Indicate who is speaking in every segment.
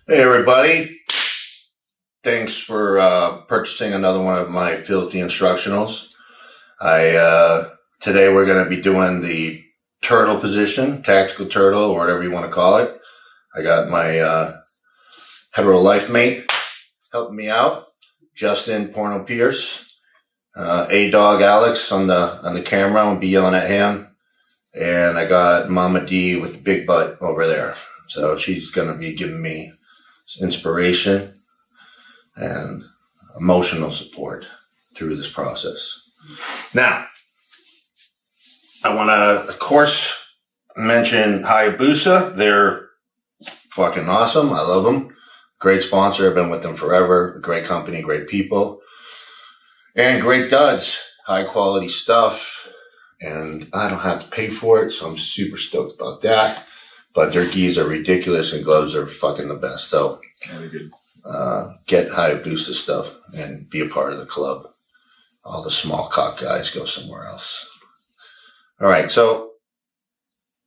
Speaker 1: Hey everybody, thanks for purchasing another one of my Filthy Instructionals. Today we're going to be doing the turtle position, tactical turtle, or whatever you want to call it. I got my hetero life mate helping me out, Justin Porno Pierce, A-Dog Alex on the camera. I'll be yelling at him. And I got Mama D with the big butt over there. So she's going to be giving me inspiration and emotional support through this process. Now, I want to, of course, mention Hayabusa. They're fucking awesome. I love them. Great sponsor. I've been with them forever. Great company, great people, and great duds. High quality stuff. And I don't have to pay for it, so I'm super stoked about that. But their gis are ridiculous and gloves are fucking the best. So get Hayabusa stuff and be a part of the club. All the small cock guys go somewhere else. All right, so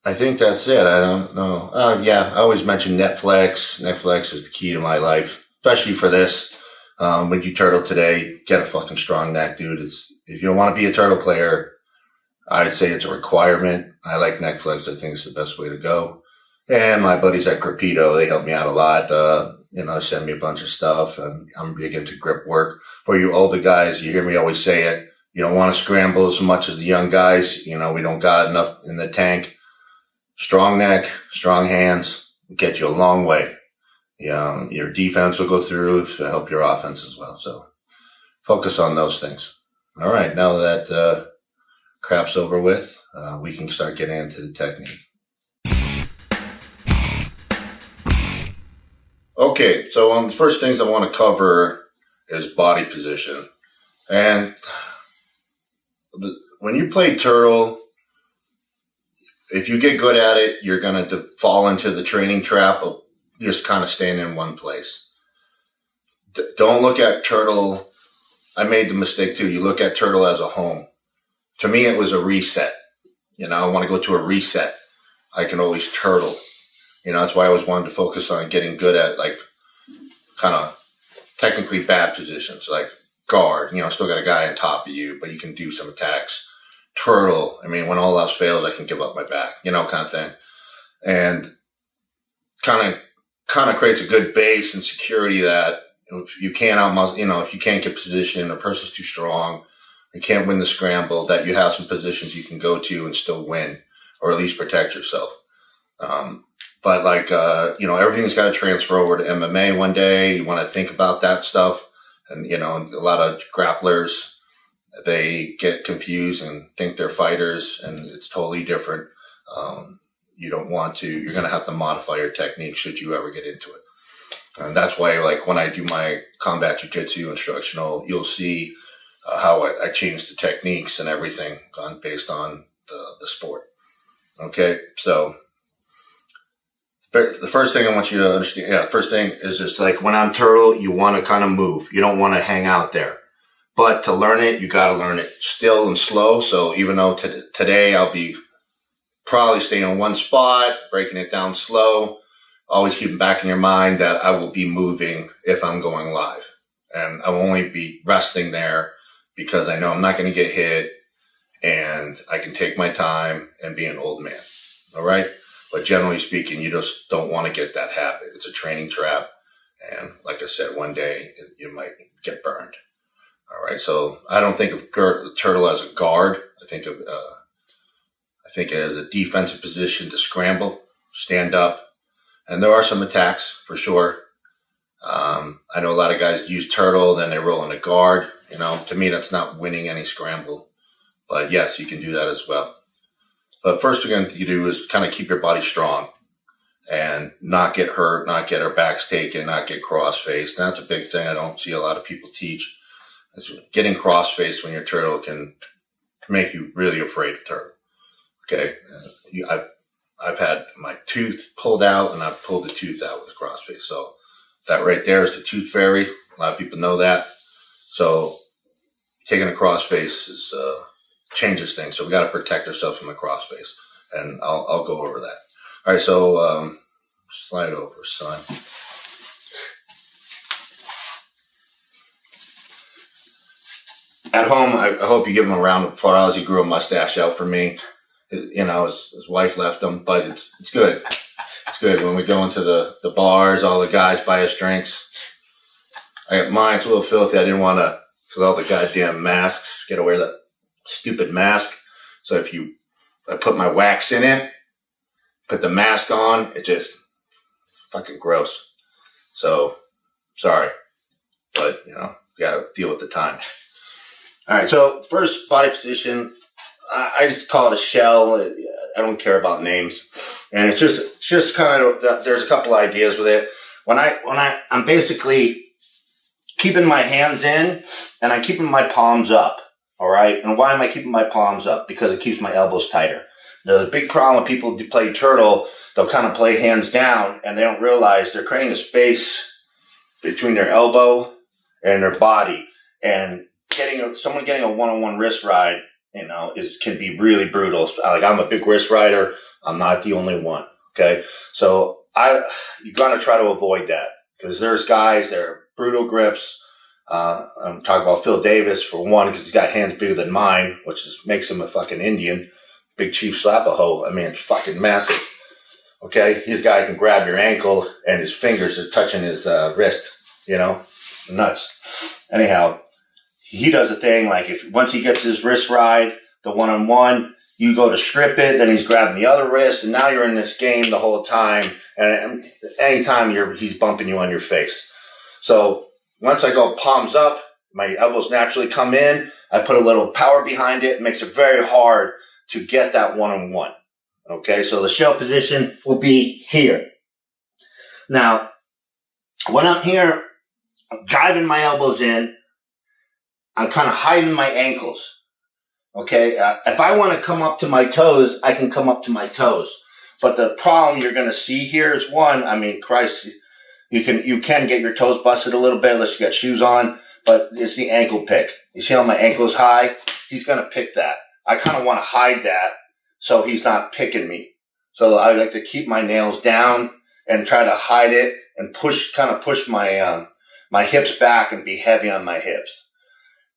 Speaker 1: I think that's it. I don't know. I always mention Netflix. Netflix is the key to my life, especially for this. When you turtle today, get a fucking strong neck, dude. If you don't want to be a turtle player, I'd say it's a requirement. I like Netflix. I think it's the best way to go. And my buddies at Crepito, they help me out a lot. Send me a bunch of stuff. And I'm big into grip work. For you older guys, you hear me always say it. You don't want to scramble as much as the young guys. We don't got enough in the tank. Strong neck, strong hands will get you a long way. Your defense will go through to help your offense as well. So focus on those things. All right. Now that, crap's over with, we can start getting into the technique. Okay, so the first things I want to cover is body position. And when you play turtle, if you get good at it, you're going to fall into the training trap of just kind of staying in one place. Don't look at turtle. I made the mistake too. You look at turtle as a home. To me, it was a reset. I want to go to a reset. I can always turtle. That's why I always wanted to focus on getting good at kind of technically bad positions, like guard. Still got a guy on top of you, but you can do some attacks. Turtle. When all else fails, I can give up my back, kind of thing. And kind of creates a good base and security that if you can't if you can't get position, a person's too strong, you can't win the scramble, that you have some positions you can go to and still win, or at least protect yourself. But everything's got to transfer over to MMA one day. You want to think about that stuff. And, a lot of grapplers, they get confused and think they're fighters, and it's totally different. You don't want to, you're going to have to modify your technique should you ever get into it. And that's why, when I do my combat jiu-jitsu instructional, you'll see how I changed the techniques and everything based on the sport. Okay, so the first thing I want you to understand, first thing is just when I'm turtle, you want to kind of move. You don't want to hang out there. But to learn it, you got to learn it still and slow. So even though today I'll be probably staying in one spot, breaking it down slow, always keep back in your mind that I will be moving if I'm going live. And I will only be resting there because I know I'm not going to get hit and I can take my time and be an old man. All right. But generally speaking, you just don't want to get that habit. It's a training trap. And like I said, one day you might get burned. All right. So I don't think of turtle as a guard. I think it as a defensive position to scramble, stand up. And there are some attacks for sure. I know a lot of guys use turtle, then they roll in a guard. To me, that's not winning any scramble. But yes, you can do that as well. But first we're going to do is kind of keep your body strong and not get hurt, not get our backs taken, not get cross-faced. That's a big thing I don't see a lot of people teach. Getting cross-faced when you're turtle can make you really afraid of turtle. Okay? I've had my tooth pulled out, and I've pulled the tooth out with a cross-face. So that right there is the tooth fairy. A lot of people know that. So taking a cross-face changes things. So we got to protect ourselves from the cross-face. And I'll go over that. All right, so slide over, son. At home, I hope you give him a round of applause. He grew a mustache out for me. You know, his wife left him, but it's good. It's good. When we go into the bars, all the guys buy us drinks. Mine's a little filthy. I didn't want to, with all the goddamn masks, get away with that stupid mask. So I put my wax in it, put the mask on, it just fucking gross. So, sorry. But, you gotta deal with the time. All right, so first body position, I just call it a shell. I don't care about names. And it's just kind of, there's a couple ideas with it. When I'm basically keeping my hands in and I'm keeping my palms up, all right? And why am I keeping my palms up? Because it keeps my elbows tighter. Now, the big problem when people play turtle, they'll kind of play hands down and they don't realize they're creating a space between their elbow and their body. And someone getting a one-on-one wrist ride, can be really brutal. Like, I'm a big wrist rider. I'm not the only one. Okay. So you got to try to avoid that because there's guys that are brutal grips. I'm talking about Phil Davis for one, because he's got hands bigger than mine, which makes him a fucking Indian. Big Chief Slap-a-Hoe. I mean, it's fucking massive. Okay. This guy can grab your ankle and his fingers are touching his wrist, nuts. Anyhow, he does a thing like once he gets his wrist ride, the one-on-one, you go to strip it, then he's grabbing the other wrist, and now you're in this game the whole time. And anytime he's bumping you on your face. So once I go palms up, my elbows naturally come in. I put a little power behind it. It makes it very hard to get that one-on-one. Okay, so the shell position will be here. Now, when I'm here, I'm driving my elbows in. I'm kind of hiding my ankles. Okay, if I want to come up to my toes, I can come up to my toes. But the problem you're going to see here is Christ, you can get your toes busted a little bit unless you got shoes on, but it's the ankle pick. You see how my ankle's high? He's going to pick that. I kind of want to hide that so he's not picking me. So I like to keep my nails down and try to hide it and push my my hips back and be heavy on my hips.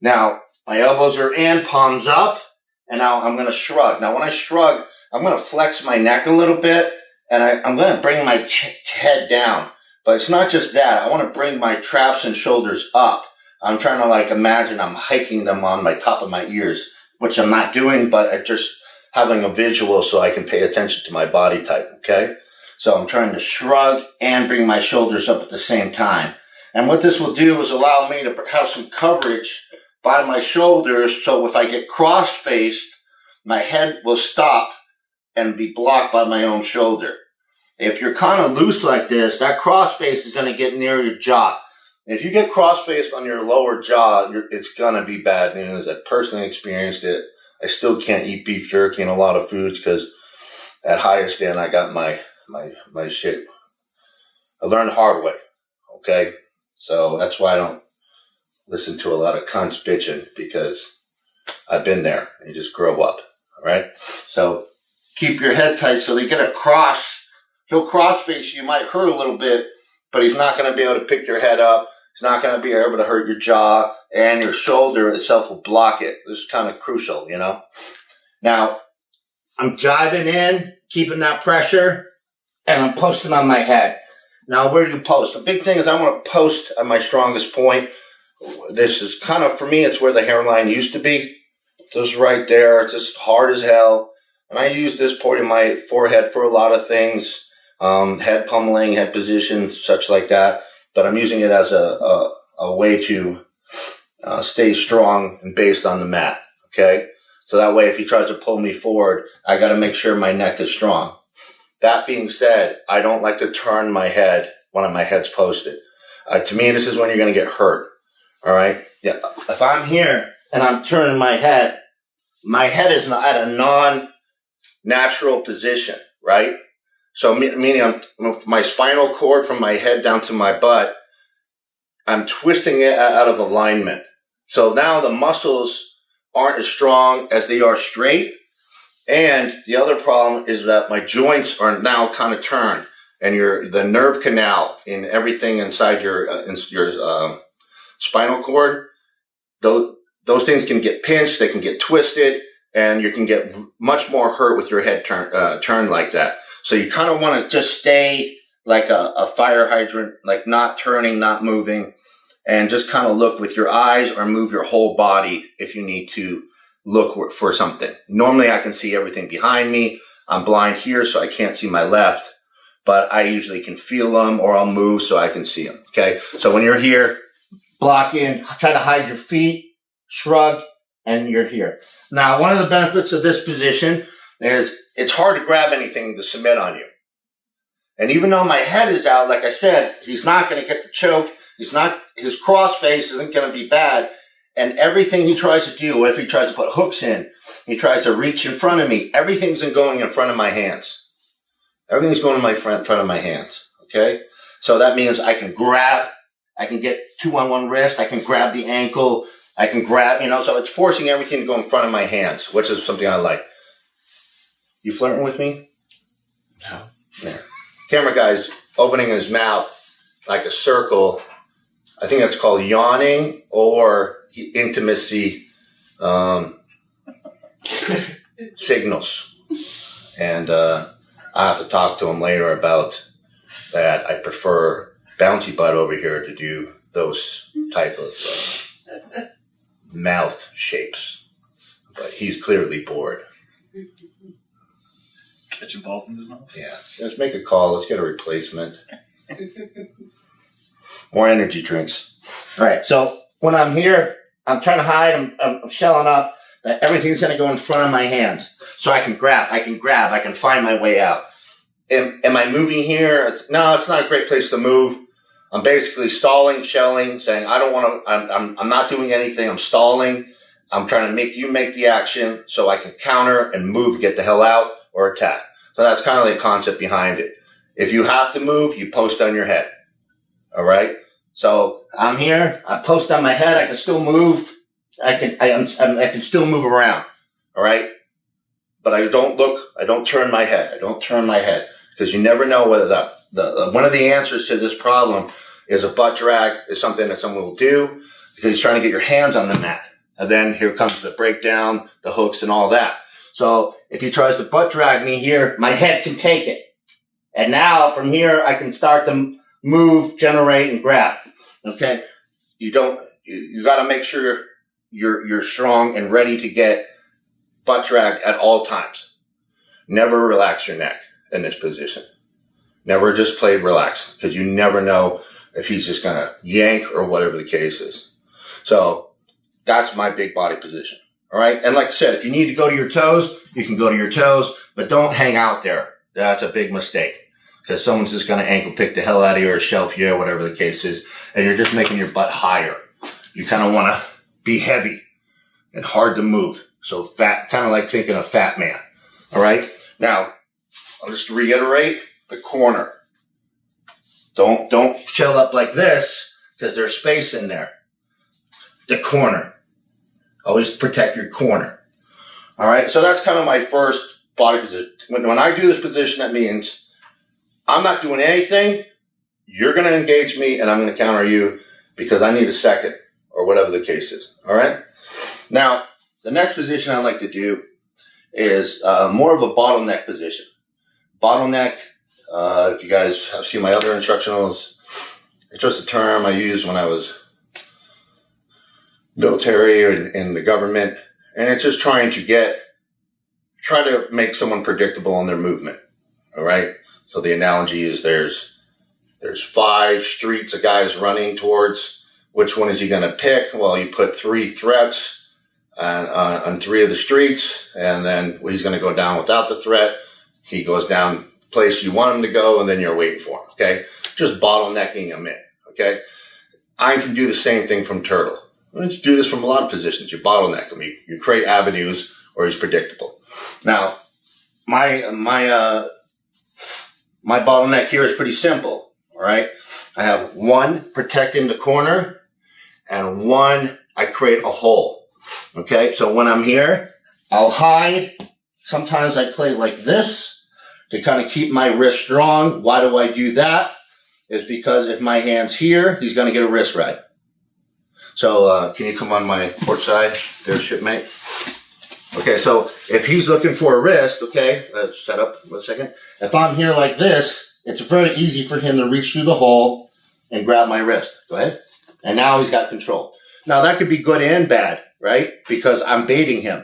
Speaker 1: Now, my elbows are in, palms up, and now I'm going to shrug. Now, when I shrug, I'm going to flex my neck a little bit, and I'm going to bring my head down. But it's not just that. I want to bring my traps and shoulders up. I'm trying to imagine I'm hiking them on my top of my ears, which I'm not doing, but I'm just having a visual so I can pay attention to my body type, okay? So I'm trying to shrug and bring my shoulders up at the same time. And what this will do is allow me to have some coverage by my shoulders, so if I get cross-faced, my head will stop and be blocked by my own shoulder. If you're kind of loose like this, that cross-face is going to get near your jaw. If you get cross-faced on your lower jaw, it's going to be bad news. I personally experienced it. I still can't eat beef jerky and a lot of foods because at highest end, I got my shit. I learned the hard way, okay? So that's why I don't listen to a lot of cunts bitching, because I've been there. You just grow up, all right? So keep your head tight so they get a cross. He'll cross face you. Might hurt a little bit, but he's not going to be able to pick your head up. He's not going to be able to hurt your jaw, and your shoulder itself will block it. This is kind of crucial, Now, I'm diving in, keeping that pressure, and I'm posting on my head. Now, where do you post? The big thing is I want to post at my strongest point. This is kind of, for me, it's where the hairline used to be. Just right there. It's just hard as hell. And I use this part of my forehead for a lot of things. Head pummeling, head positions, such like that. But I'm using it as a way to stay strong and based on the mat. Okay? So that way, if he tries to pull me forward, I got to make sure my neck is strong. That being said, I don't like to turn my head when my head's posted. To me, this is when you're going to get hurt. All right. Yeah. If I'm here and I'm turning my head is not at a non-natural position, right? So meaning my spinal cord from my head down to my butt, I'm twisting it out of alignment. So now the muscles aren't as strong as they are straight. And the other problem is that my joints are now kind of turned, and the nerve canal and everything inside your spinal cord, those things can get pinched, they can get twisted, and you can get much more hurt with your head turned like that. So you kind of want to just stay like a fire hydrant, like not turning, not moving, and just kind of look with your eyes or move your whole body if you need to look for something. Normally I can see everything behind me. I'm blind here, so I can't see my left, but I usually can feel them, or I'll move so I can see them. Okay. So when you're here, block in, try to hide your feet, shrug, and you're here. Now, one of the benefits of this position is it's hard to grab anything to submit on you. And even though my head is out, like I said, he's not going to get the choke. His cross face isn't going to be bad. And everything he tries to do, if he tries to put hooks in, he tries to reach in front of me, everything's going in front of my hands. Everything's going in my front of my hands. Okay. So that means I can grab, I can get 2 on 1 wrist. I can grab the ankle. I can grab, so it's forcing everything to go in front of my hands, which is something I like. You flirting with me?
Speaker 2: No.
Speaker 1: Yeah. Camera guy's opening his mouth like a circle. I think that's called yawning or intimacy signals. And I have to talk to him later about that. I prefer Bouncy Butt over here to do those type of mouth shapes. But he's clearly bored.
Speaker 2: Catching balls in his mouth?
Speaker 1: Yeah. Let's make a call. Let's get a replacement. More energy drinks. All right. So when I'm here, I'm trying to hide. I'm shelling up. Everything's going to go in front of my hands. So I can grab. I can find my way out. Am I moving here? No, it's not a great place to move. I'm basically stalling, shelling, saying, I don't want to, I'm not doing anything. I'm stalling. I'm trying to make you make the action so I can counter and move, get the hell out or attack. So that's kind of the concept behind it. If you have to move, you post on your head. All right. So I'm here. I post on my head. I can still move. I can still move around. All right. But I don't turn my head. I don't turn my head because you never know whether one of the answers to this problem is a butt drag is something that someone will do because he's trying to get your hands on the mat. And then here comes the breakdown, the hooks and all that. So if he tries to butt drag me here, my head can take it. And now from here, I can start to move, generate, and grab. Okay. You got to make sure you're strong and ready to get butt dragged at all times. Never relax your neck in this position. Never just play relax because you never know if he's just going to yank or whatever the case is. So that's my big body position. All right. And like I said, if you need to go to your toes, you can go to your toes, but don't hang out there. That's a big mistake because someone's just going to ankle pick the hell out of you or shelf you or whatever the case is. And you're just making your butt higher. You kind of want to be heavy and hard to move. So fat, kind of like thinking a fat man. All right. Now I'll just reiterate the corner. Don't shell up like this because there's space in there. The corner. Always protect your corner. All right. So that's kind of my first body position. When I do this position, that means I'm not doing anything. You're going to engage me and I'm going to counter you because I need a second or whatever the case is. All right. Now, the next position I like to do is more of a bottleneck position. Bottleneck, if you guys have seen my other instructionals, it's just a term I used when I was military or in the government. And it's just try to make someone predictable on their movement. All right. So the analogy is there's 5 streets of guys running towards. Which one is he going to pick? Well, you put 3 threats on 3 of the streets, and then he's going to go down without the threat. He goes down place you want him to go, and then you're waiting for him. Okay, just bottlenecking him in. Okay, I can do the same thing from turtle. You do this from a lot of positions. You bottleneck him. You create avenues, or he's predictable. Now, my bottleneck here is pretty simple. All right, I have 1 protecting the corner, and 1 I create a hole. Okay, so when I'm here, I'll hide. Sometimes I play like this to kind of keep my wrist strong. Why do I do that? It's because if my hand's here, he's going to get a wrist ride. So can you come on my port side there, shipmate? Okay, so if he's looking for a wrist, okay, let's set up 1 second. If I'm here like this, it's very easy for him to reach through the hole and grab my wrist. Go ahead. And now he's got control. Now that could be good and bad, right? Because I'm baiting him.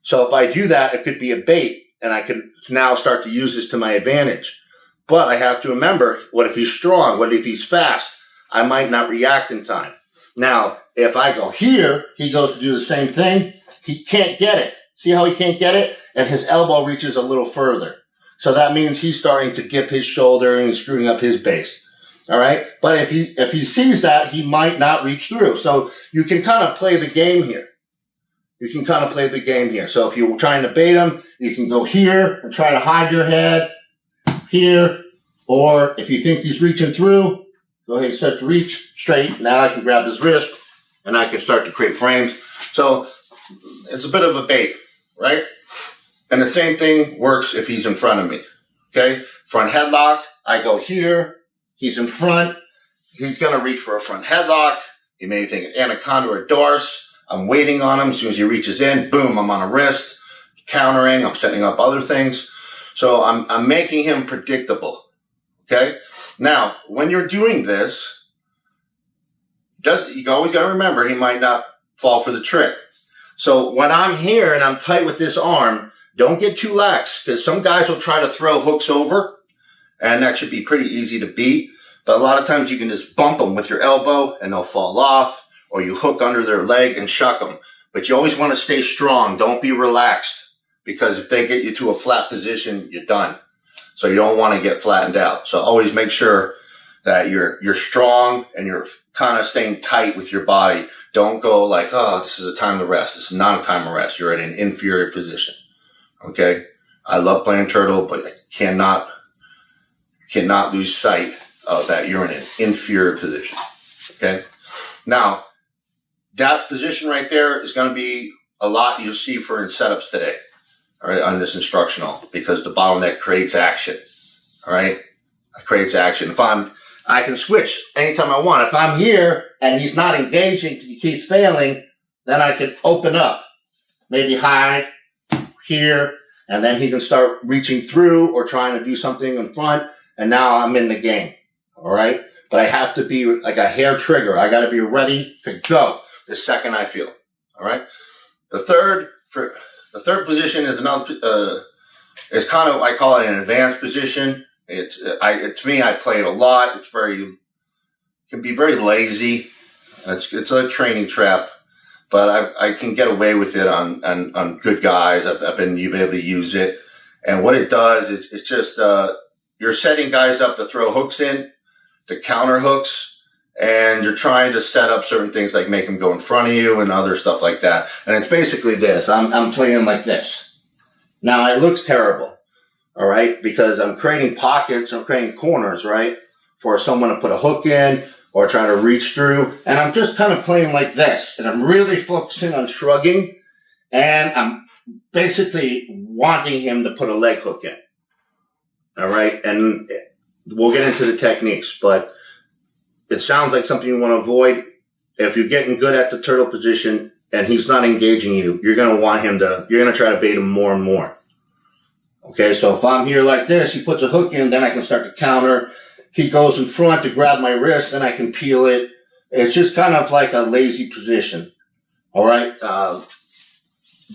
Speaker 1: So if I do that, it could be a bait, and I can now start to use this to my advantage. But I have to remember, what if he's strong? What if he's fast? I might not react in time. Now, if I go here, he goes to do the same thing. He can't get it. See how he can't get it? And his elbow reaches a little further. So that means he's starting to gip his shoulder and screwing up his base. All right. But if he sees that, he might not reach through. So you can kind of play the game here. So if you're trying to bait him, you can go here and try to hide your head here. Or if you think he's reaching through, go ahead and start to reach straight. Now I can grab his wrist and I can start to create frames. So it's a bit of a bait, right? And the same thing works if he's in front of me. Okay. Front headlock. I go here. He's in front. He's going to reach for a front headlock. You may think an anaconda or a dorse. I'm waiting on him. As soon as he reaches in, boom, I'm on a wrist, countering. I'm setting up other things. So I'm making him predictable. Okay. Now, when you're doing this, you always got to remember he might not fall for the trick. So when I'm here and I'm tight with this arm, don't get too lax, because some guys will try to throw hooks over, and that should be pretty easy to beat. But a lot of times you can just bump them with your elbow and they'll fall off, or you hook under their leg and shuck them. But you always want to stay strong. Don't be relaxed, because if they get you to a flat position, you're done. So you don't want to get flattened out. So always make sure that you're strong and you're kind of staying tight with your body. Don't go like, oh, this is a time to rest. This is not a time to rest. You're in an inferior position. Okay. I love playing turtle, but I cannot lose sight of that you're in an inferior position. Okay. Now, that position right there is going to be a lot you'll see for in setups today. All right. On this instructional, because the bottleneck creates action. All right. It creates action. I can switch anytime I want. If I'm here and he's not engaging because he keeps failing, then I can open up, maybe hide here, and then he can start reaching through or trying to do something in front, and now I'm in the game. All right. But I have to be like a hair trigger. I got to be ready to go the second I feel. All right. The third position is it's kind of, I call it an advanced position. To me, I play it a lot. Can be very lazy. It's a training trap, but I can get away with it on good guys. I've been able to use it. And what it does is it's just, you're setting guys up to throw hooks in, to counter hooks, and you're trying to set up certain things like make them go in front of you and other stuff like that. And it's basically this. I'm playing like this. Now it looks terrible. All right. Because I'm creating pockets, I'm creating corners, right? For someone to put a hook in or try to reach through. And I'm just kind of playing like this. And I'm really focusing on shrugging. And I'm basically wanting him to put a leg hook in. All right. And we'll get into the techniques, but it sounds like something you want to avoid. If you're getting good at the turtle position and he's not engaging you, you're going to try to bait him more and more. Okay, so if I'm here like this, he puts a hook in, then I can start to counter. He goes in front to grab my wrist, then I can peel it. It's just kind of like a lazy position. All right,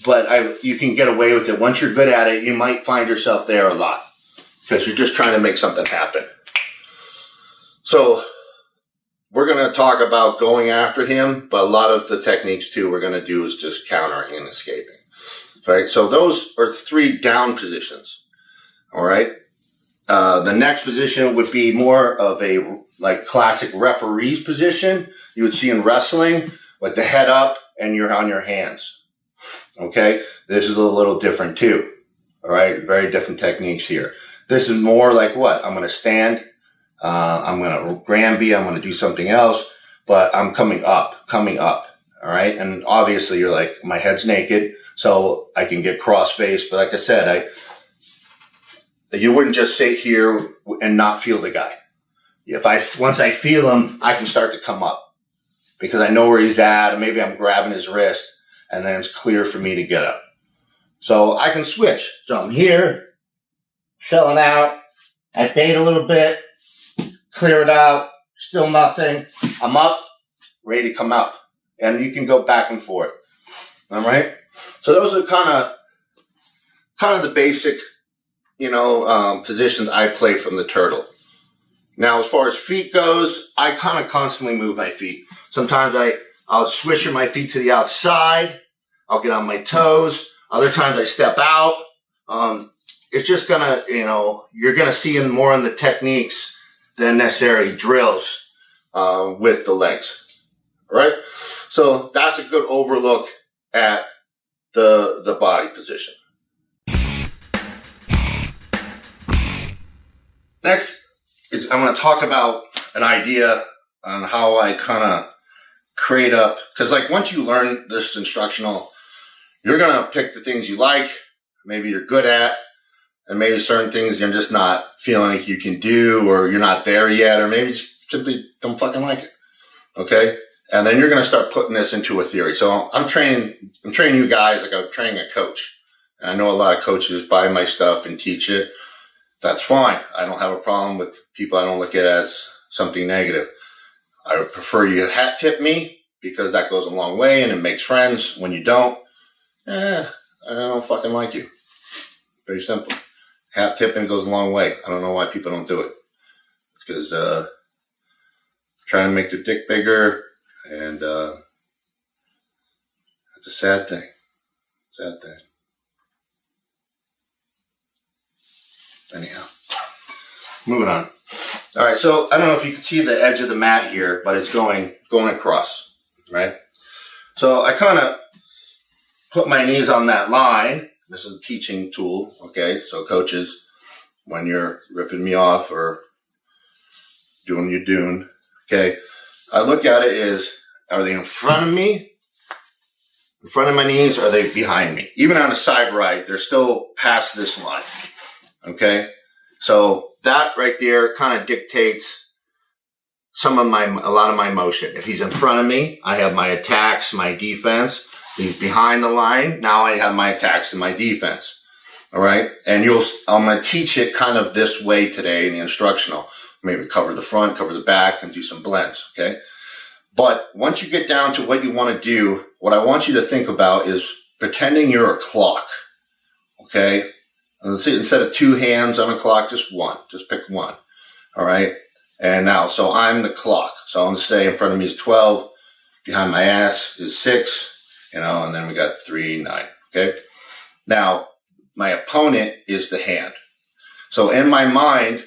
Speaker 1: but you can get away with it. Once you're good at it, you might find yourself there a lot because you're just trying to make something happen. So we're going to talk about going after him, but a lot of the techniques too we're going to do is just countering and escaping. Right, so those are 3 down positions. All right. The next position would be more of a like classic referee's position you would see in wrestling, with the head up and you're on your hands. Okay, this is a little different too. All right, very different techniques here. This is more like what? I'm going to stand. I'm going to Granby. I'm going to do something else, but I'm coming up. All right, and obviously you're like, my head's naked. So I can get cross-faced, but like I said, you wouldn't just sit here and not feel the guy. Once I feel him, I can start to come up. because I know where he's at, and maybe I'm grabbing his wrist, and then it's clear for me to get up. So I can switch. So I'm here, chilling out. I bait a little bit, clear it out, still nothing. I'm up, ready to come out. And you can go back and forth. All right? So those are kind of the basic, positions I play from the turtle. Now, as far as feet goes, I kind of constantly move my feet. Sometimes I'll swish my feet to the outside. I'll get on my toes. Other times I step out. It's just gonna, you're gonna see more on the techniques than necessarily drills with the legs. All right? So that's a good overlook at the body position. Next is I'm going to talk about an idea on how I kind of create up, because like once you learn this instructional, you're going to pick the things you like, maybe you're good at, and maybe certain things you're just not feeling like you can do, or you're not there yet, or maybe you just simply don't fucking like it. Okay? And then you're going to start putting this into a theory. So I'm training you guys like I'm training a coach. And I know a lot of coaches buy my stuff and teach it. That's fine. I don't have a problem with people I don't look at as something negative. I would prefer you hat tip me, because that goes a long way and it makes friends. When you don't, I don't fucking like you. Very simple. Hat tipping goes a long way. I don't know why people don't do it. It's because trying to make their dick bigger, and it's a sad thing. Sad thing. Anyhow, moving on. All right, so I don't know if you can see the edge of the mat here, but it's going across, right? So I kind of put my knees on that line. This is a teaching tool, okay? So coaches, when you're ripping me off or doing your doing, okay, I look at it as, are they in front of me, in front of my knees, or are they behind me? Even on a side right, they're still past this line. Okay, so that right there kind of dictates a lot of my motion. If he's in front of me, I have my attacks, my defense. He's behind the line. Now I have my attacks and my defense. All right, and I'm going to teach it kind of this way today in the instructional. Maybe cover the front, cover the back, and do some blends. Okay, but once you get down to what you want to do, what I want you to think about is pretending you're a clock. Okay. Let's see, instead of two hands on a clock, just one. Just pick one. All right. And now, so I'm the clock. So I'm going to say in front of me is 12. Behind my ass is 6. And then we got 3, 9. Okay. Now, my opponent is the hand. So in my mind,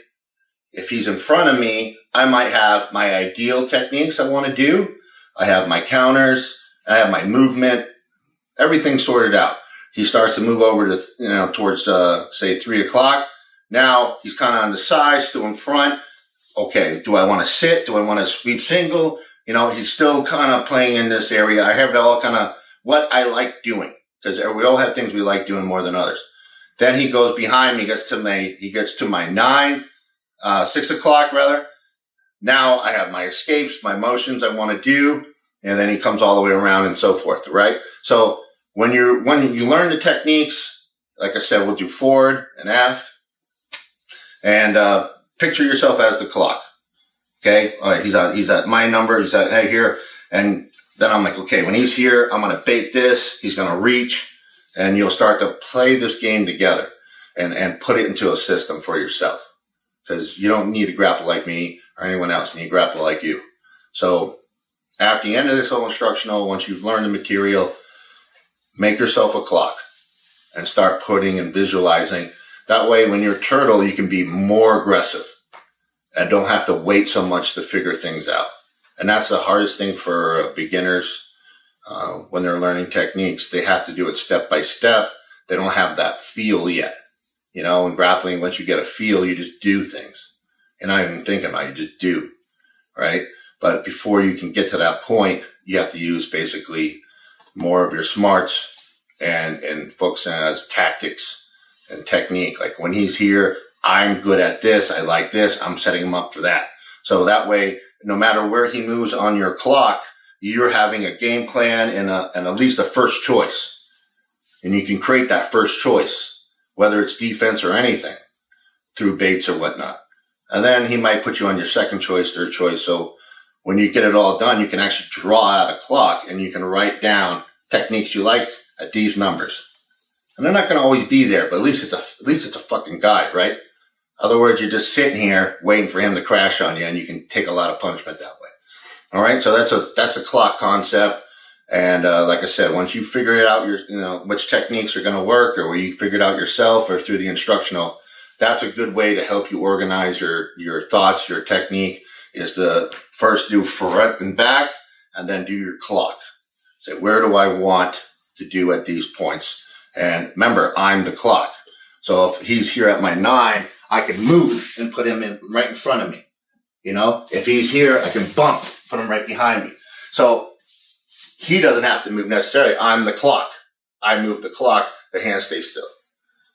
Speaker 1: if he's in front of me, I might have my ideal techniques I want to do. I have my counters. I have my movement. Everything's sorted out. He starts to move over to, towards, say 3 o'clock. Now he's kind of on the side, still in front. Okay. Do I want to sit? Do I want to sweep single? He's still kind of playing in this area. I have it all kind of what I like doing, because we all have things we like doing more than others. Then he goes behind me, he gets to my 6 o'clock rather. Now I have my escapes, my motions I want to do. And then he comes all the way around and so forth. Right. So, when you learn the techniques, like I said, we'll do forward and aft, and picture yourself as the clock. Okay, all right, he's at my number. He's at here, and then I'm like, okay, when he's here, I'm gonna bait this. He's gonna reach, and you'll start to play this game together, and put it into a system for yourself, because you don't need to grapple like me or anyone else. You need to grapple like you. So at the end of this whole instructional, once you've learned the material, make yourself a clock and start putting and visualizing. That way, when you're turtle, you can be more aggressive and don't have to wait so much to figure things out. And that's the hardest thing for beginners when they're learning techniques. They have to do it step by step. They don't have that feel yet. In grappling, once you get a feel, you just do things. You're not even thinking about it, you just do, right? But before you can get to that point, you have to use basically more of your smarts and focus on as tactics and technique. Like when he's here, I'm good at this. I like this. I'm setting him up for that. So that way, no matter where he moves on your clock, you're having a game plan and at least a first choice. And you can create that first choice, whether it's defense or anything, through baits or whatnot. And then he might put you on your second choice, third choice. So when you get it all done, you can actually draw out a clock and you can write down techniques you like at these numbers. And they're not going to always be there, but at least it's a fucking guide, right? Other words, you're just sitting here waiting for him to crash on you, and you can take a lot of punishment that way. All right, so that's a clock concept. And like I said, once you figure it out, which techniques are going to work, or where you figure it out yourself or through the instructional, that's a good way to help you organize your thoughts, your technique. Is to first do front and back, and then do your clock. Say, where do I want to do at these points? And remember, I'm the clock. So if he's here at my 9, I can move and put him in right in front of me. If he's here, I can bump, put him right behind me. So he doesn't have to move necessarily. I'm the clock. I move the clock. The hand stays still.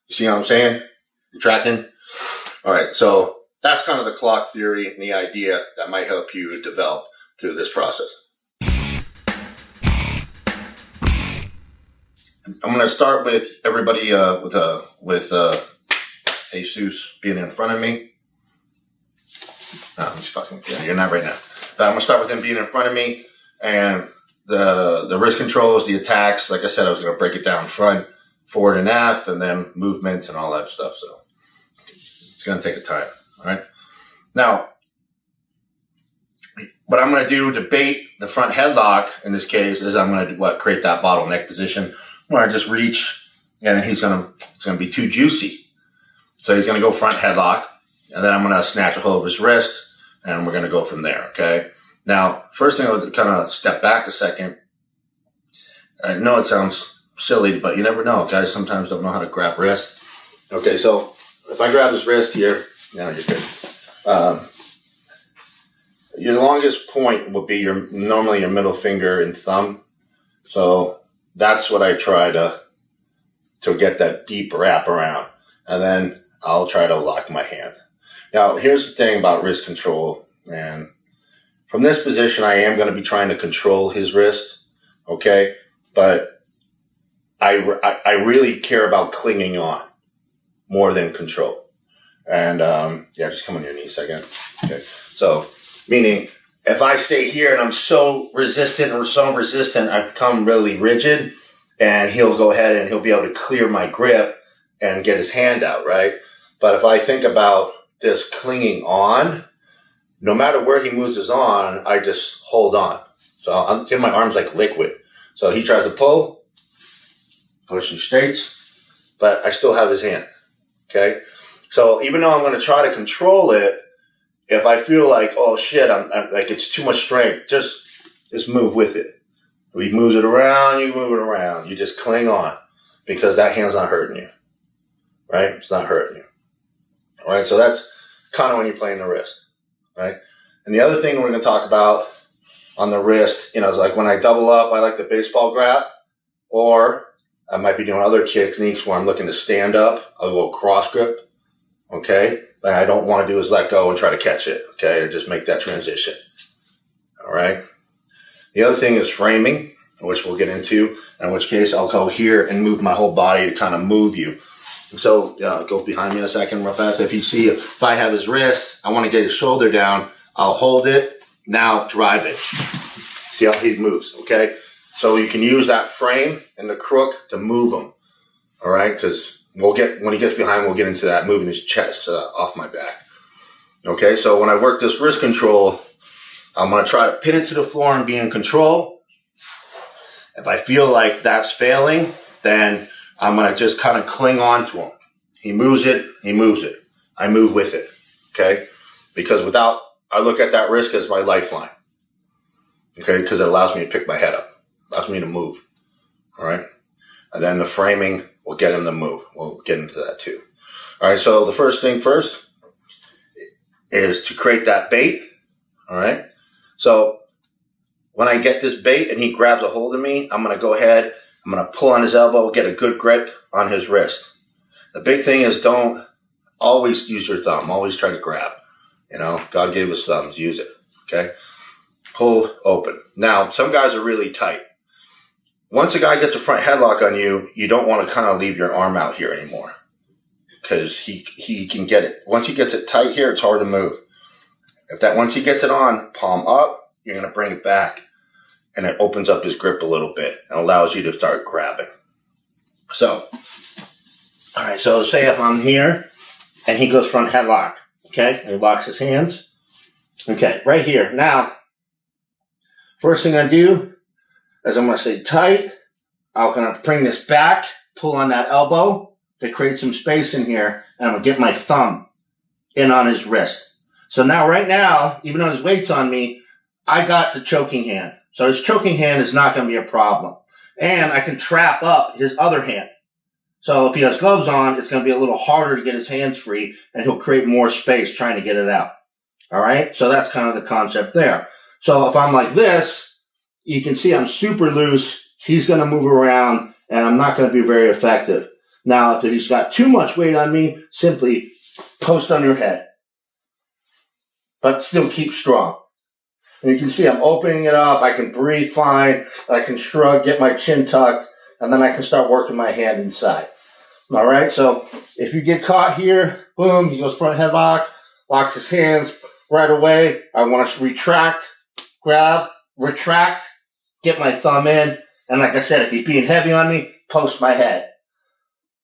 Speaker 1: You see what I'm saying? You tracking? All right. So that's kind of the clock theory and the idea that might help you develop through this process. I'm going to start with everybody with Jesus being in front of me. No, I'm just fucking with you. You're not right now. But I'm going to start with him being in front of me, and the wrist controls, the attacks. Like I said, I was going to break it down front, forward and aft, and then movement and all that stuff. So it's going to take a time. All right. Now, what I'm going to do to bait the front headlock in this case is I'm going to create that bottleneck position where I just reach, and it's going to be too juicy. So he's going to go front headlock, and then I'm going to snatch a hold of his wrist, and we're going to go from there. Okay. Now, first thing I would kind of step back a second. I know it sounds silly, but you never know. Guys sometimes don't know how to grab wrist. Okay. So if I grab his wrist here, now you're good. Your longest point will be normally your middle finger and thumb. So that's what I try to get that deep wrap around. And then I'll try to lock my hand. Now, here's the thing about wrist control. And from this position, I am going to be trying to control his wrist. Okay. But I really care about clinging on more than control. And, just come on your knees again. Okay. So, meaning if I stay here and I'm so resistant, I become really rigid, and he'll go ahead and he'll be able to clear my grip and get his hand out, right? But if I think about this clinging on, no matter where he moves his on, I just hold on. So I'm giving my arms like liquid. So he tries to pull, push and straights, but I still have his hand. Okay. So even though I'm going to try to control it, if I feel like, oh shit, I'm like, it's too much strength, just move with it. If he moves it around, you move it around. You just cling on, because that hand's not hurting you, right? It's not hurting you. All right. So that's kind of when you're playing the wrist, right? And the other thing we're going to talk about on the wrist, is like when I double up, I like the baseball grab, or I might be doing other techniques where I'm looking to stand up. I'll go cross grip. Okay. But I don't want to do is let go and try to catch it. Okay. Or just make that transition. All right. The other thing is framing, which we'll get into, in which case I'll go here and move my whole body to kind of move you. So go behind me a second real fast. If I have his wrist, I want to get his shoulder down. I'll hold it. Now drive it. See how he moves. Okay. So you can use that frame and the crook to move him. All right. Because when he gets behind, we'll get into that, moving his chest off my back. Okay. So when I work this wrist control, I'm going to try to pin it to the floor and be in control. If I feel like that's failing, then I'm going to just kind of cling on to him. He moves it. I move with it. Okay. Because I look at that wrist as my lifeline. Okay. Because it allows me to pick my head up. Allows me to move. All right. And then the framing will get him to move. We'll get into that too. All right. So the first thing first is to create that bait. All right. So when I get this bait and he grabs a hold of me, I'm going to go ahead. I'm going to pull on his elbow, get a good grip on his wrist. The big thing is don't always use your thumb. Always try to grab. God gave us thumbs. Use it. Okay. pull, open. Now, some guys are really tight. Once a guy gets a front headlock on you, you don't want to kind of leave your arm out here anymore because he can get it. Once he gets it tight here, it's hard to move. Once he gets it on, palm up, you're going to bring it back, and it opens up his grip a little bit and allows you to start grabbing. So, all right, so say if I'm here and he goes front headlock, okay, and he locks his hands. Okay, right here. Now, first thing I do is I'm going to stay tight. I'm going to bring this back, pull on that elbow to create some space in here, and I'm going to get my thumb in on his wrist. So now, right now, even though his weight's on me, I got the choking hand. So his choking hand is not going to be a problem. And I can trap up his other hand. So if he has gloves on, it's going to be a little harder to get his hands free, and he'll create more space trying to get it out. All right? So that's kind of the concept there. So if I'm like this, you can see I'm super loose. He's going to move around, and I'm not going to be very effective. Now, if he's got too much weight on me, simply post on your head. But still keep strong. And you can see I'm opening it up. I can breathe fine. I can shrug, get my chin tucked, and then I can start working my hand inside. All right? So if you get caught here, boom, he goes front headlock, locks his hands right away. I want to retract, grab, retract, get my thumb in. And like I said, if he's being heavy on me, post my head.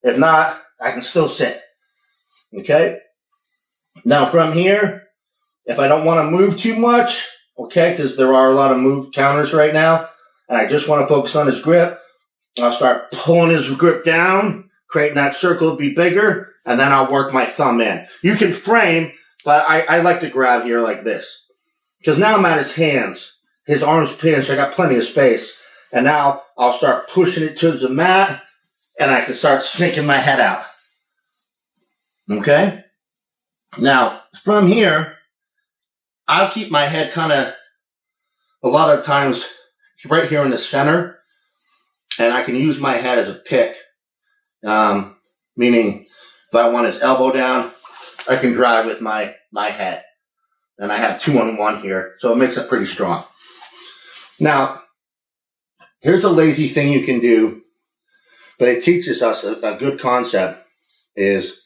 Speaker 1: If not, I can still sit. Okay? Now from here, if I don't want to move too much, okay, because there are a lot of move counters right now, and I just want to focus on his grip, I'll start pulling his grip down, creating that circle to be bigger, and then I'll work my thumb in. You can frame, but I like to grab here like this. Because now I'm at his hands. His arm's pinched. I got plenty of space. And now I'll start pushing it to the mat, and I can start sinking my head out. Okay? Now, from here, I'll keep my head kind of, a lot of times, right here in the center, and I can use my head as a pick. Meaning, if I want his elbow down, I can drive with my head. And I have 2-on-1 here, so it makes it pretty strong. Now, here's a lazy thing you can do, but it teaches us a good concept, is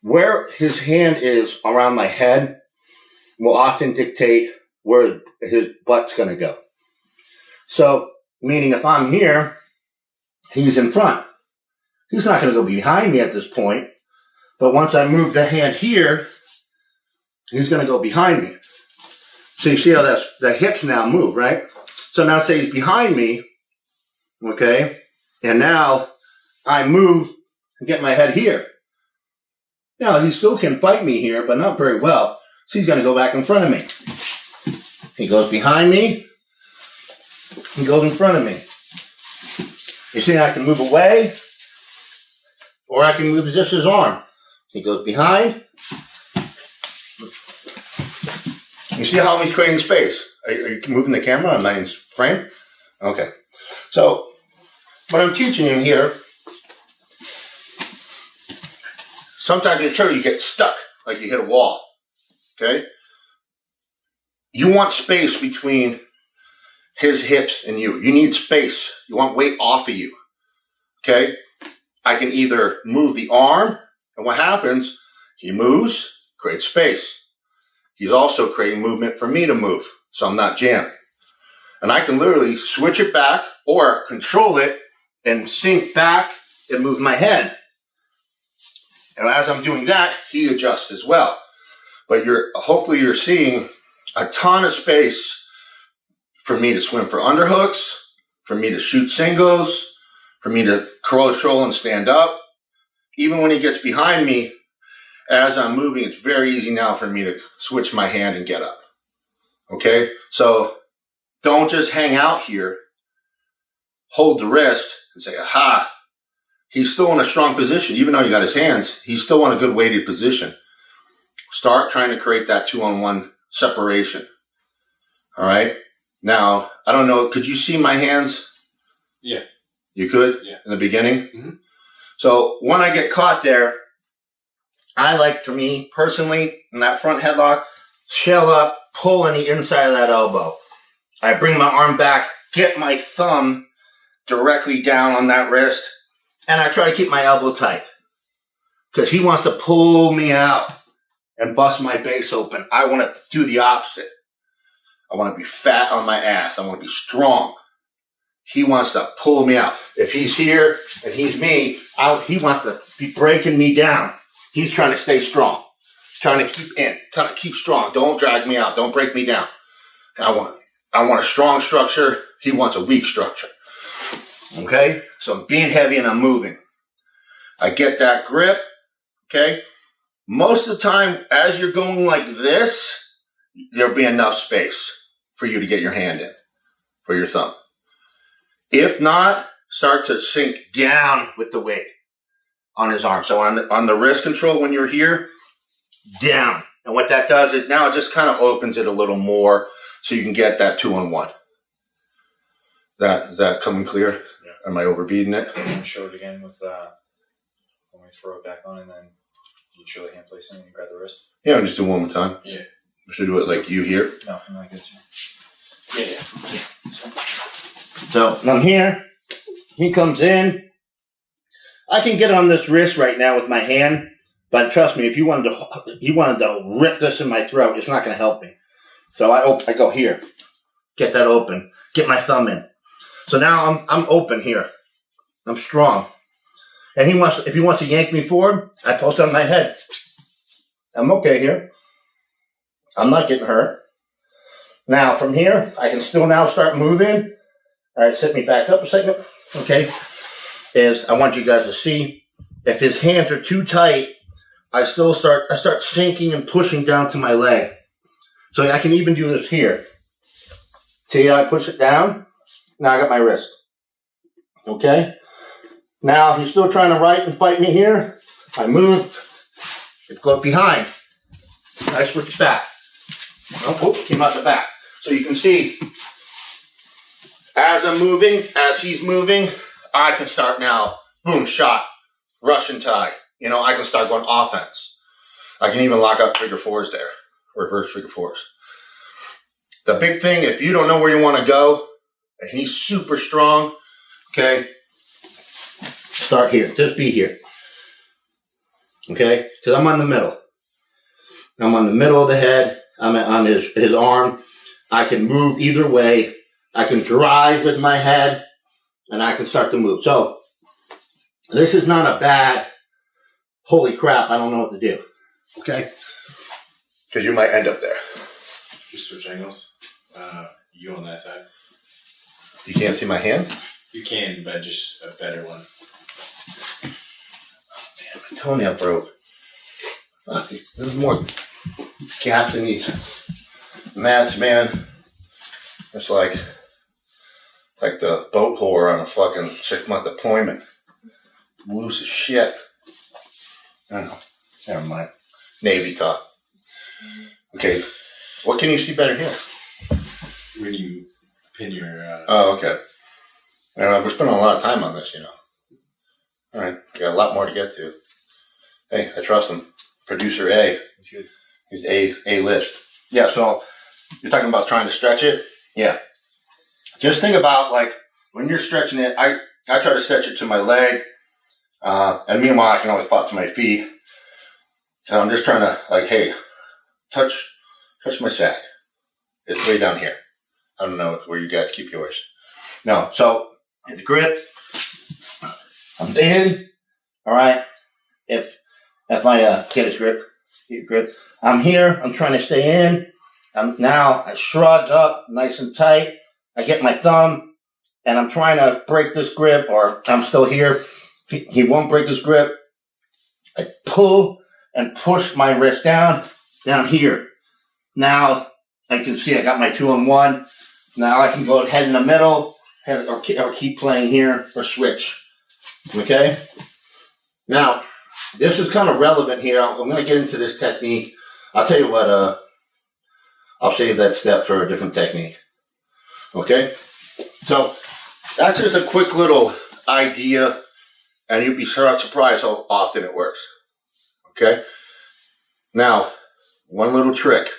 Speaker 1: where his hand is around my head will often dictate where his butt's going to go. So, meaning if I'm here, he's in front. He's not going to go behind me at this point, but once I move the hand here, he's going to go behind me. So you see how the hips now move, right? So now say he's behind me, okay, and now I move and get my head here. Now, he still can fight me here, but not very well. So he's going to go back in front of me. He goes behind me. He goes in front of me. You see, I can move away, or I can move just his arm. He goes behind. You see how he's creating space? Are you moving the camera on my frame? Okay. So, what I'm teaching you here, sometimes in turtle you get stuck, like you hit a wall. Okay? You want space between his hips and you. You need space. You want weight off of you. Okay? I can either move the arm, and what happens, he moves, creates space. He's also creating movement for me to move, so I'm not jammed. And I can literally switch it back or control it and sink back and move my head. And as I'm doing that, he adjusts as well. But hopefully you're seeing a ton of space for me to swim for underhooks, for me to shoot singles, for me to control and stand up. Even when he gets behind me, as I'm moving, it's very easy now for me to switch my hand and get up. Okay? So don't just hang out here, hold the wrist, and say, aha. He's still in a strong position. Even though you got his hands, he's still in a good weighted position. Start trying to create that 2-on-1 separation. All right? Now, I don't know, could you see my hands?
Speaker 2: Yeah.
Speaker 1: You could?
Speaker 2: Yeah.
Speaker 1: In the beginning?
Speaker 2: Mm-hmm.
Speaker 1: So when I get caught there, I like, to me, personally, in that front headlock, shell up,
Speaker 3: pull on the inside of that elbow. I bring my arm back, get my thumb directly down on that wrist, and I try to keep my elbow tight. Because he wants to pull me out and bust my base open. I want to do the opposite. I want to be fat on my ass. I want to be strong. He wants to pull me out. If he's here and he's me, he wants to be breaking me down. He's trying to stay strong. He's trying to keep in. Trying to keep strong. Don't drag me out. Don't break me down. I want a strong structure. He wants a weak structure. Okay? So I'm being heavy and I'm moving. I get that grip. Okay? Most of the time, as you're going like this, there'll be enough space for you to get your hand in, for your thumb. If not, start to sink down with the weight on his arm. So on the wrist control, when you're here, down. And what that does is now it just kind of opens it a little more so you can get that 2-on-1. That coming clear? Yeah. Am I overbeating it?
Speaker 2: Can you show it again with when we throw it back on, and then you show the hand placement and you grab the wrist?
Speaker 1: Yeah, just do it one more time.
Speaker 2: Yeah.
Speaker 1: We should do it like you here.
Speaker 2: No, like this. Yeah.
Speaker 3: So I'm here. He comes in. I can get on this wrist right now with my hand, but trust me, if he wanted to rip this in my throat, it's not going to help me. So I go here, get that open, get my thumb in. So now I'm open here. I'm strong. And if he wants to yank me forward, I post on my head. I'm okay here. I'm not getting hurt. Now from here, I can still now start moving. All right, set me back up a second. Okay. I want you guys to see if his hands are too tight, I start sinking and pushing down to my leg. So I can even do this here. See how I push it down? Now I got my wrist. Okay? Now he's still trying to right and fight me here. I move. I go behind. I switch back. Oh, came out the back. So you can see, as I'm moving, as he's moving, I can start now, boom, shot, Russian tie. You know, I can start going offense. I can even lock up figure fours there, reverse figure fours. The big thing, if you don't know where you want to go, and he's super strong, okay, start here, just be here. Okay, because I'm on the middle. I'm on the middle of the head. I'm on his arm. I can move either way. I can drive with my head, and I can start to move. So this is not a bad, holy crap, I don't know what to do. Okay? Because you might end up there.
Speaker 4: Just switch angles. You on that side.
Speaker 1: You can't see my hand?
Speaker 4: You can, but just a better one.
Speaker 1: Damn, my toenail broke. Fuck, there's more gaps in these mats, man. It's like the boat whore on a fucking 6-month deployment. Loose as shit. I don't know. Never mind. Navy talk. Okay. What can you see better here?
Speaker 4: When you pin your...
Speaker 1: Oh, okay. We're spending a lot of time on this, you know. All right. We got a lot more to get to. Hey, I trust him. Producer A.
Speaker 2: He's good.
Speaker 1: He's A-list. Yeah, so you're talking about trying to stretch it? Yeah. Just think about, like, when you're stretching it, I try to stretch it to my leg, and meanwhile, I can always pop to my feet. And I'm just trying to, like, hey, touch my sack. It's way down here. I don't know where you guys keep yours. No, so hit the grip. I'm in. All right. If I get his grip, I'm here. I'm trying to stay in. Now I shrug up nice and tight. I get my thumb, and I'm trying to break this grip, or I'm still here. He won't break this grip. I pull and push my wrist down here. Now I can see I got my 2-on-1. Now I can go head in the middle, or keep playing here, or switch. Okay? Now, this is kind of relevant here. I'm going to get into this technique. I'll tell you what, I'll save that step for a different technique. Okay? So, that's just a quick little idea, and you'd be surprised how often it works. Okay? Now, one little trick.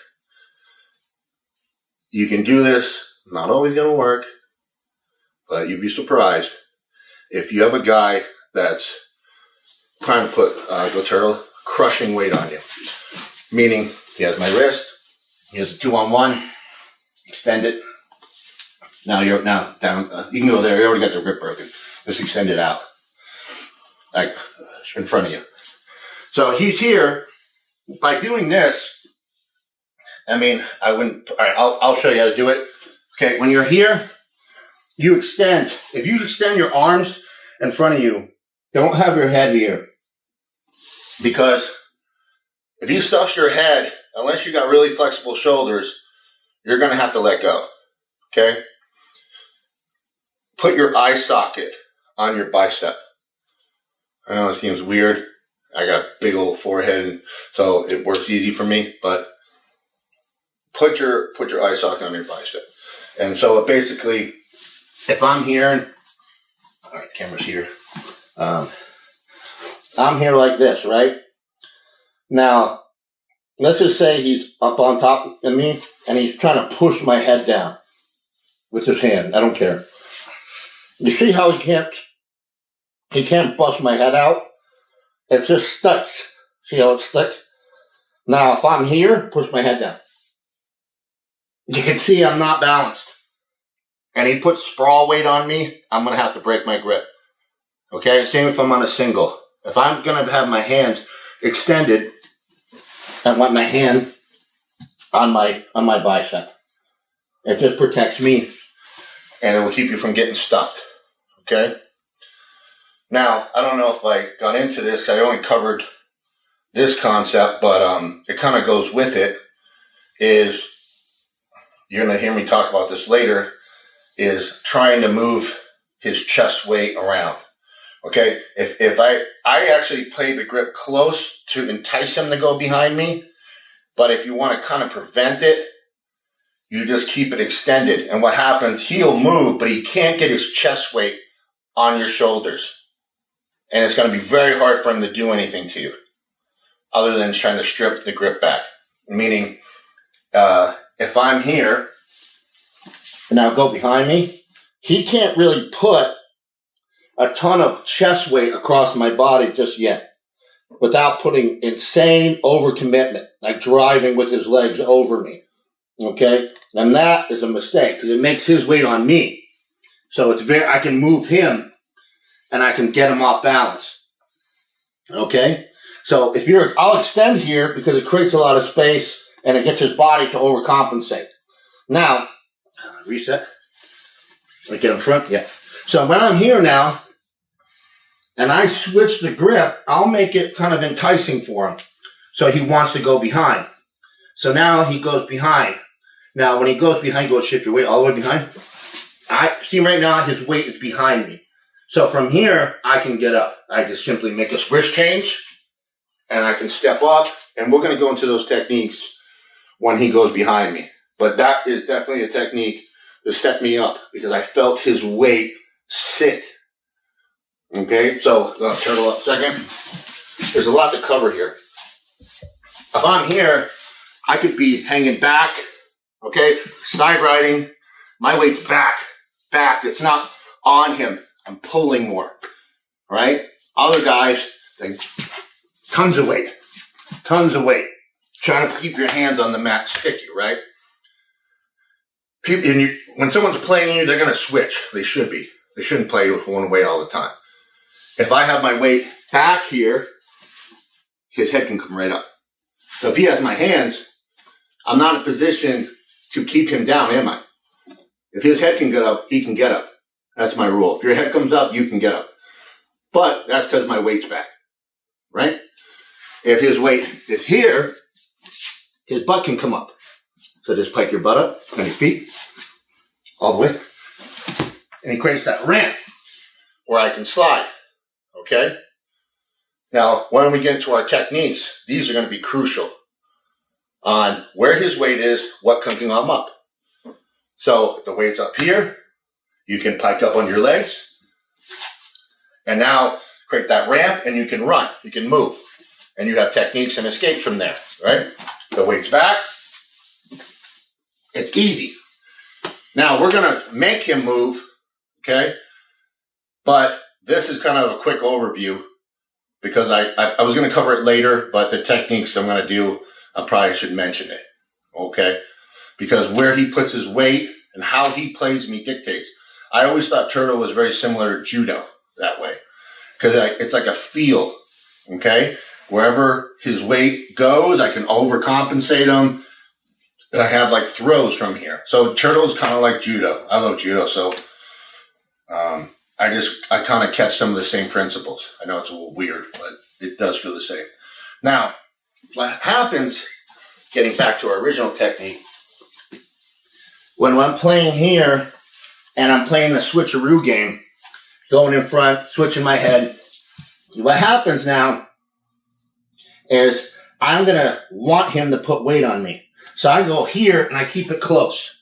Speaker 1: You can do this. Not always going to work, but you'd be surprised if you have a guy that's trying to put Go Turtle crushing weight on you. Meaning, he has my wrist. He has a 2-on-1. Extend it. Now you're down. You can go there. You already got the grip broken. Just extend it out, like in front of you. So he's here. By doing this, I mean, I wouldn't. All right, I'll show you how to do it. Okay, when you're here, you extend. If you extend your arms in front of you, don't have your head here, because if you stuff your head, unless you got really flexible shoulders, you're going to have to let go. Okay? Put your eye socket on your bicep. I know it seems weird. I got a big old forehead, and so it works easy for me, but put your eye socket on your bicep. And so it basically, if I'm here, and all right, camera's here. I'm here like this, right? Now, let's just say he's up on top of me, and he's trying to push my head down with his hand. I don't care. You see how he can't bust my head out? It just sticks. See how it sticks? Now, if I'm here, push my head down. You can see I'm not balanced. And he puts sprawl weight on me, I'm going to have to break my grip. Okay? Same if I'm on a single. If I'm going to have my hands extended, I want my hand on my bicep. It just protects me, and it will keep you from getting stuffed. Okay? Now, I don't know if I got into this, because I only covered this concept, but it kind of goes with it, is, you're going to hear me talk about this later, is trying to move his chest weight around. Okay? If I actually play the grip close to entice him to go behind me, but if you want to kind of prevent it, you just keep it extended. And what happens, he'll move, but he can't get his chest weight on your shoulders. And it's going to be very hard for him to do anything to you other than trying to strip the grip back. Meaning, if I'm here and I'll go behind me, he can't really put a ton of chest weight across my body just yet without putting insane overcommitment, like driving with his legs over me. Okay? And that is a mistake because it makes his weight on me. So I can move him and I can get him off balance. Okay? So I'll extend here because it creates a lot of space and it gets his body to overcompensate. Now, reset. Let me get in front. Yeah. So when I'm here now and I switch the grip, I'll make it kind of enticing for him. So he wants to go behind. So now he goes behind. Now when he goes behind, go shift your weight all the way behind. I see right now his weight is behind me. So from here, I can get up. I just simply make a wrist change and I can step up. And we're going to go into those techniques when he goes behind me. But that is definitely a technique to set me up because I felt his weight sit. Okay, so I'll turtle up a second. There's a lot to cover here. If I'm here, I could be hanging back. Okay, side riding. My weight's back. It's not on him. I'm pulling more. Right? Other guys, tons of weight. Trying to keep your hands on the mat sticky, right? When someone's playing you, they're going to switch. They should be. They shouldn't play with one way all the time. If I have my weight back here, his head can come right up. So if he has my hands, I'm not in a position to keep him down, am I? If his head can get up, he can get up. That's my rule. If your head comes up, you can get up. But that's because my weight's back, right? If his weight is here, his butt can come up. So just pike your butt up on your feet, all the way. And he creates that ramp where I can slide, okay? Now, when we get into our techniques, these are going to be crucial on where his weight is, what can come up. So if the weight's up here, you can pike up on your legs. And now create that ramp and you can run, you can move. And you have techniques and escapes from there, right? The weight's back. It's easy. Now we're going to make him move. Okay. But this is kind of a quick overview because I was going to cover it later, but the techniques I'm going to do, I probably should mention it. Okay. Because where he puts his weight and how he plays me dictates. I always thought Turtle was very similar to judo that way. Because it's like a feel. Okay. Wherever his weight goes, I can overcompensate him. And I have like throws from here. So Turtle's kind of like judo. I love judo. So, I kind of catch some of the same principles. I know it's a little weird, but it does feel the same. Now, what happens, getting back to our original technique, when I'm playing here and I'm playing the switcheroo game, going in front, switching my head, what happens now is I'm going to want him to put weight on me. So I go here and I keep it close.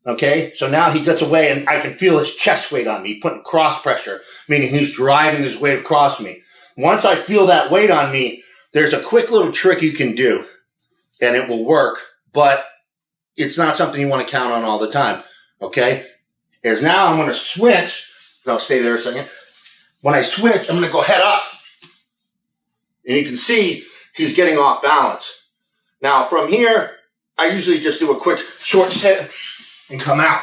Speaker 1: Okay, so now he gets away and I can feel his chest weight on me, putting cross pressure, meaning he's driving his weight across me. Once I feel that weight on me, there's a quick little trick you can do and it will work, but it's not something you want to count on all the time. Okay, is now I'm going to switch. I'll stay there a second. When I switch, I'm going to go head up and you can see he's getting off balance. Now from here, I usually just do a quick short sit and come out.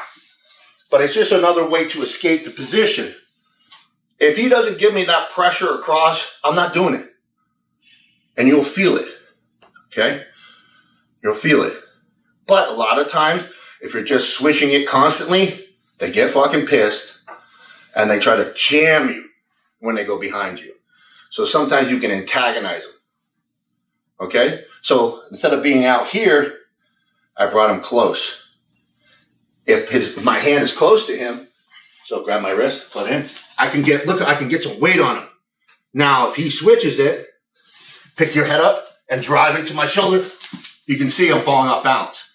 Speaker 1: But it's just another way to escape the position. If he doesn't give me that pressure across, I'm not doing it. And you'll feel it. Okay? You'll feel it. But a lot of times, if you're just switching it constantly, they get fucking pissed and they try to jam you when they go behind you. So sometimes you can antagonize them. Okay? So instead of being out here, I brought him close. If my hand is close to him, so grab my wrist, put in, I can get some weight on him. Now, if he switches it, pick your head up and drive into my shoulder, you can see I'm falling off balance.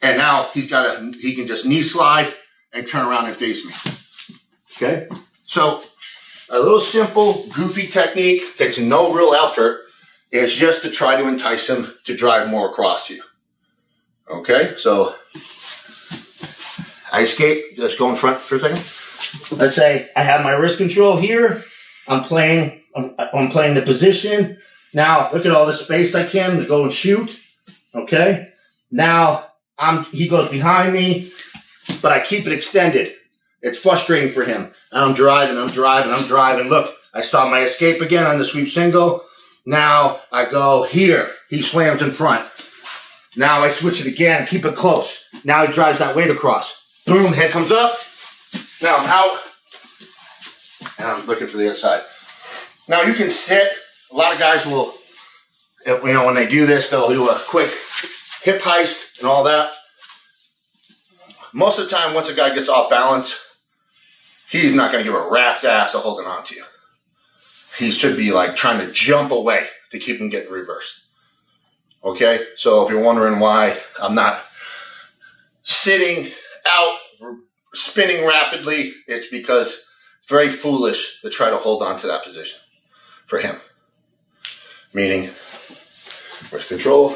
Speaker 1: And now he can just knee slide and turn around and face me. Okay? So, a little simple, goofy technique, takes no real effort, is just to try to entice him to drive more across you. Okay? So, I escape, just go in front for a second. Let's say I have my wrist control here. I'm playing the position. Now, look at all the space I can to go and shoot. Okay? Now, he goes behind me, but I keep it extended. It's frustrating for him. I'm driving. Look, I saw my escape again on the sweep single. Now, I go here. He slams in front. Now, I switch it again, keep it close. Now, he drives that weight across. Boom, head comes up. Now I'm out. And I'm looking for the other side. Now you can sit. A lot of guys will, when they do this, they'll do a quick hip heist and all that. Most of the time, once a guy gets off balance, he's not going to give a rat's ass of holding on to you. He should be like trying to jump away to keep him getting reversed. Okay? So if you're wondering why I'm not sitting out, spinning rapidly, it's because it's very foolish to try to hold on to that position for him. Meaning, wrist control.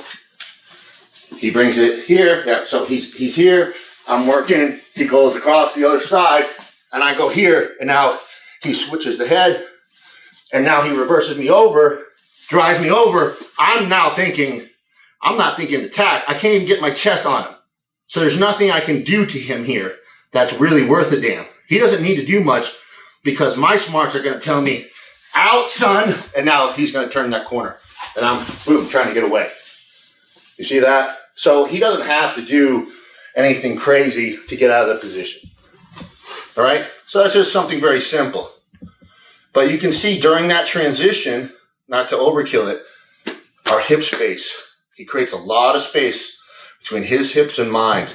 Speaker 1: He brings it here. Yeah, so he's here. I'm working. He goes across the other side, and I go here, and now he switches the head, and now he reverses me over, drives me over. I'm not thinking attack. I can't even get my chest on him. So there's nothing I can do to him here that's really worth a damn. He doesn't need to do much because my smarts are going to tell me, out, son. And now he's going to turn that corner. And I'm, boom, trying to get away. You see that? So he doesn't have to do anything crazy to get out of the position. All right? So that's just something very simple. But you can see during that transition, not to overkill it, our hip space. He creates a lot of space between his hips and mine.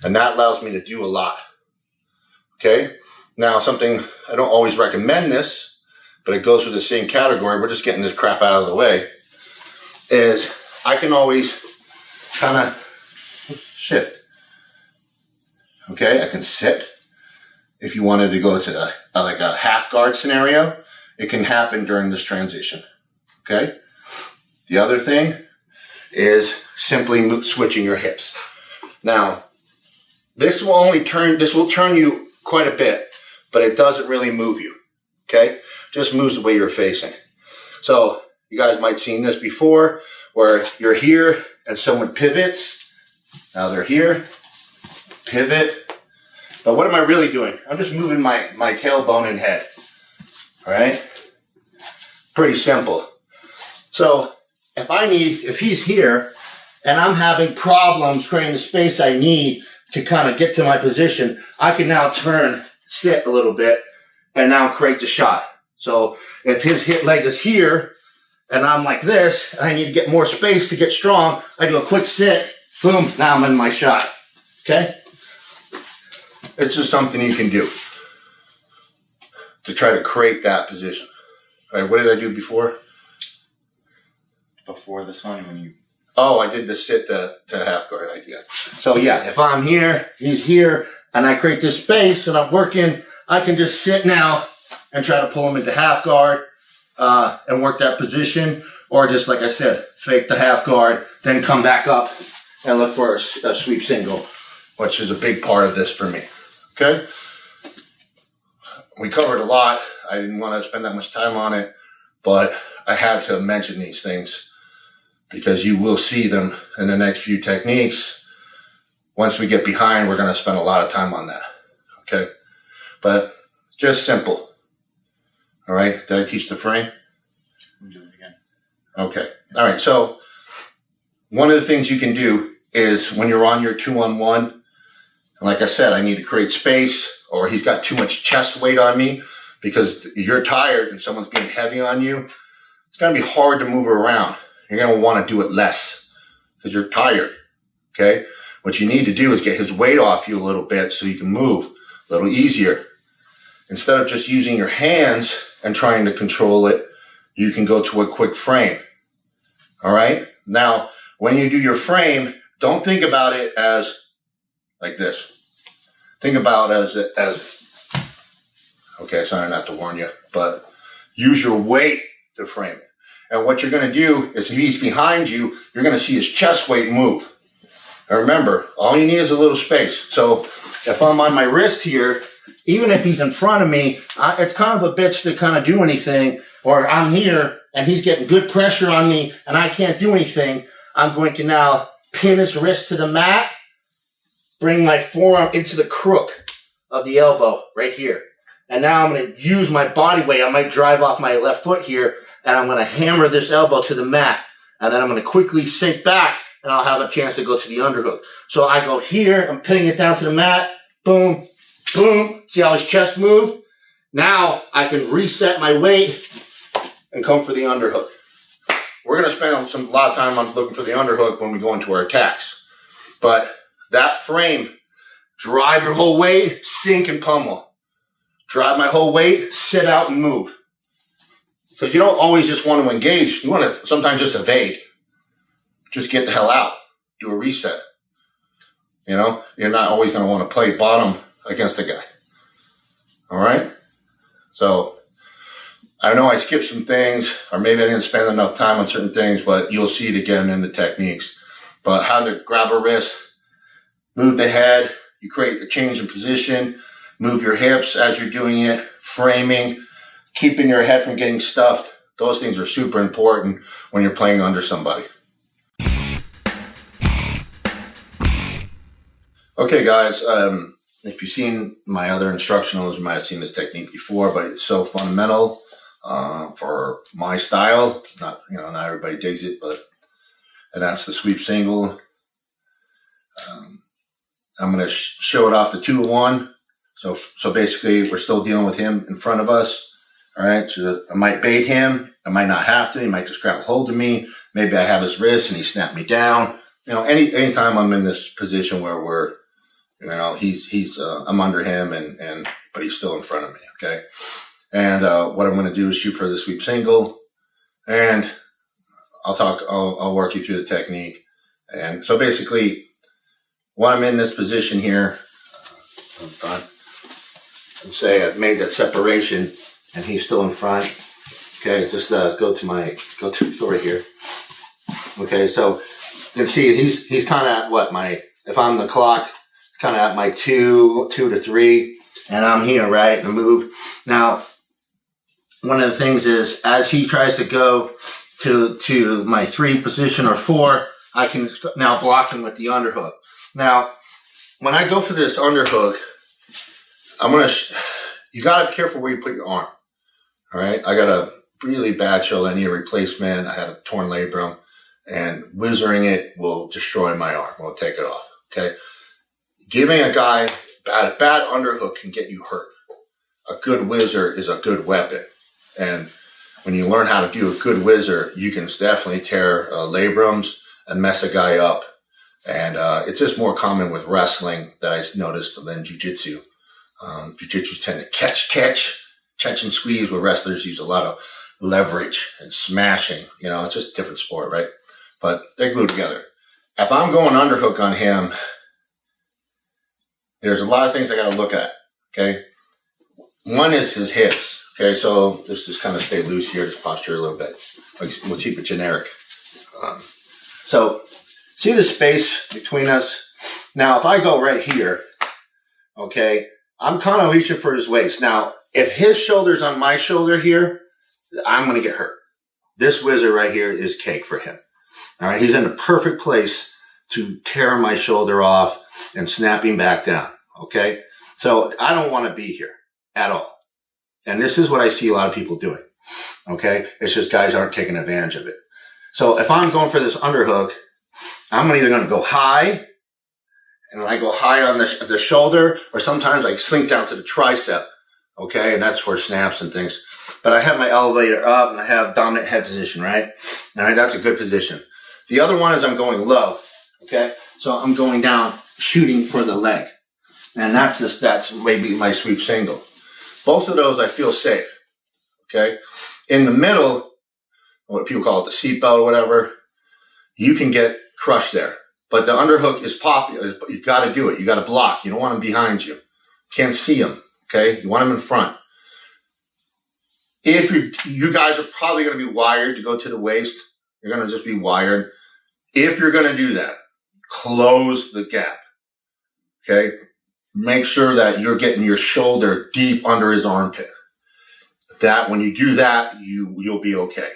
Speaker 1: And that allows me to do a lot. Okay? Now, something, I don't always recommend this, but it goes with the same category. We're just getting this crap out of the way. Is I can always kind of shift. Okay? I can sit. If you wanted to go to like a half guard scenario, it can happen during this transition. Okay? The other thing is simply switching your hips. Now, this will turn you quite a bit, but it doesn't really move you. Okay? Just moves the way you're facing. So you guys might have seen this before where you're here and someone pivots. Now they're here, pivot. But what am I really doing? I'm just moving my tailbone and head. All right? Pretty simple. So if he's here and I'm having problems creating the space I need to kind of get to my position, I can now turn, sit a little bit, and now create the shot. So if his hip leg is here and I'm like this, and I need to get more space to get strong, I do a quick sit, boom, now I'm in my shot. Okay? It's just something you can do to try to create that position. All right, what did I do before?
Speaker 2: Before this one, when you...
Speaker 1: Oh, I did the sit to half guard idea. So yeah, if I'm here, he's here, and I create this space and I'm working, I can just sit now and try to pull him into half guard and work that position. Or just like I said, fake the half guard, then come back up and look for a sweep single, which is a big part of this for me. Okay? We covered a lot. I didn't want to spend that much time on it, but I had to mention these things because you will see them in the next few techniques. Once we get behind, we're going to spend a lot of time on that. Okay? But just simple. All right? Did I teach the frame?
Speaker 2: I'm doing it again.
Speaker 1: Okay. All right. So one of the things you can do is when you're on your 2-on-1, and like I said, I need to create space, or he's got too much chest weight on me because you're tired and someone's being heavy on you. It's going to be hard to move around. You're going to want to do it less because you're tired. Okay. What you need to do is get his weight off you a little bit so you can move a little easier. Instead of just using your hands and trying to control it, you can go to a quick frame. All right. Now, when you do your frame, don't think about it as like this. Think about it as okay, sorry not to warn you, but use your weight to frame it. And what you're going to do is if he's behind you, you're going to see his chest weight move. And remember, all you need is a little space. So if I'm on my wrist here, even if he's in front of me, it's kind of a bitch to kind of do anything. Or I'm here and he's getting good pressure on me and I can't do anything. I'm going to now pin his wrist to the mat, bring my forearm into the crook of the elbow right here. And now I'm going to use my body weight. I might drive off my left foot here and I'm going to hammer this elbow to the mat. And then I'm going to quickly sink back and I'll have a chance to go to the underhook. So I go here, I'm pinning it down to the mat, boom, boom. See how his chest moved? Now I can reset my weight and come for the underhook. We're going to spend a lot of time on looking for the underhook when we go into our attacks. But that frame, drive your whole weight, sink and pummel. Drive my whole weight, sit out and move. Because you don't always just want to engage. You want to sometimes just evade. Just get the hell out. Do a reset. You know, you're not always going to want to play bottom against the guy. All right? So, I know I skipped some things, or maybe I didn't spend enough time on certain things, but you'll see it again in the techniques. But how to grab a wrist, move the head, you create the change in position, move your hips as you're doing it, framing, keeping your head from getting stuffed. Those things are super important when you're playing under somebody. Okay, guys, if you've seen my other instructionals, you might have seen this technique before, but it's so fundamental for my style. Not everybody digs it, and that's the sweep single. I'm going to show it off the 2-1. So basically, we're still dealing with him in front of us. All right, so I might bait him. I might not have to. He might just grab a hold of me. Maybe I have his wrist and he snapped me down. You know, anytime I'm in this position where we're, I'm under him but he's still in front of me. Okay. And, what I'm going to do is shoot for the sweep single, and I'll work you through the technique. And so basically when I'm in this position here, let's say I've made that separation and he's still in front. Okay. Just, go right here. Okay. So you can see he's kind of if I'm the clock,
Speaker 3: kind of at my 2 to 3, and I'm here, right, and move. Now, one of the things is, as he tries to go to my 3 position or 4, I can now block him with the underhook. Now, when I go for this underhook, you gotta be careful where you put your arm. All right, I got a really bad shoulder. I need a replacement. I had a torn labrum, and whizzering it will destroy my arm. Will take it off. Okay, giving a guy bad underhook can get you hurt. A good whizzer is a good weapon, and when you learn how to do a good whizzer, you can definitely tear labrums and mess a guy up. And it's just more common with wrestling that I noticed than jiu-jitsu. Jiu-jitsus tend to catch and squeeze, where wrestlers use a lot of leverage and smashing. You know, it's just a different sport, right? But they're glued together. If I'm going underhook on him, there's a lot of things I got to look at, okay? One is his hips, okay? So let's just kind of stay loose here, just posture a little bit. We'll keep it generic. So see the space between us? Now, if I go right here, okay, I'm kind of reaching for his waist. Now, if his shoulder's on my shoulder here, I'm going to get hurt. This whizzer right here is cake for him. All right, he's in the perfect place to tear my shoulder off and snap him back down, okay? So I don't want to be here at all. And this is what I see a lot of people doing, okay? It's just guys aren't taking advantage of it. So if I'm going for this underhook, I'm either going to go high, and when I go high on the shoulder, or sometimes I slink down to the tricep, okay? And that's for snaps and things. But I have my elevator up, and I have dominant head position, right? All right, that's a good position. The other one is I'm going low, okay? So I'm going down, shooting for the leg. And that's maybe my sweep single. Both of those I feel safe, okay? In the middle, what people call it the seatbelt or whatever, you can get crushed there. But the underhook is popular. You got to do it. You got to block. You don't want him behind you. Can't see him, okay? You want him in front. If you guys are probably going to be wired to go to the waist, you're going to just be wired. If you're going to do that, close the gap, okay? Make sure that you're getting your shoulder deep under his armpit. That when you do that, you'll be okay,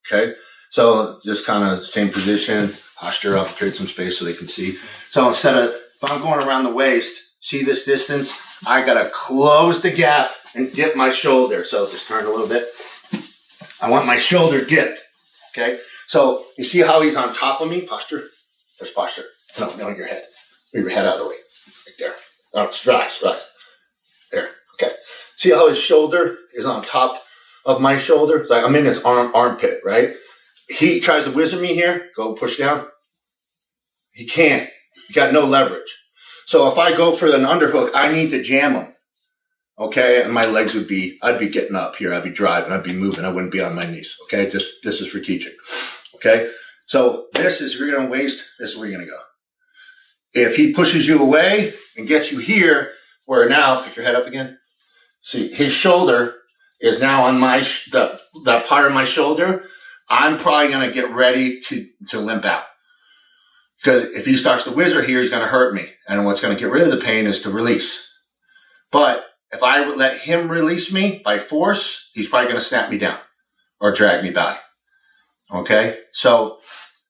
Speaker 3: okay? So just kind of same position, posture up, create some space so they can see. So instead of, if I'm going around the waist, see this distance, I got to close the gap and dip my shoulder. So just turn a little bit. I want my shoulder dipped, okay? So you see how he's on top of me? Posture. There's posture. No, your head. Move your head out of the way. Right there. Oh, it's rise. There. Okay. See how his shoulder is on top of my shoulder? It's like I'm in his armpit, right? He tries to whizzer me here. Go push down. He can't. He got no leverage. So if I go for an underhook, I need to jam him. Okay, and my legs I'd be getting up here, I'd be driving, I'd be moving, I wouldn't be on my knees. Okay, this is for teaching. Okay, so this is, if you're gonna waist, this is where you're gonna go. If he pushes you away and gets you here, where now, pick your head up again. See, his shoulder is now on that part of my shoulder. I'm probably gonna get ready to limp out. Because if he starts to whizzer here, he's gonna hurt me. And what's gonna get rid of the pain is to release. But if I let him release me by force, he's probably going to snap me down or drag me by. Okay? So,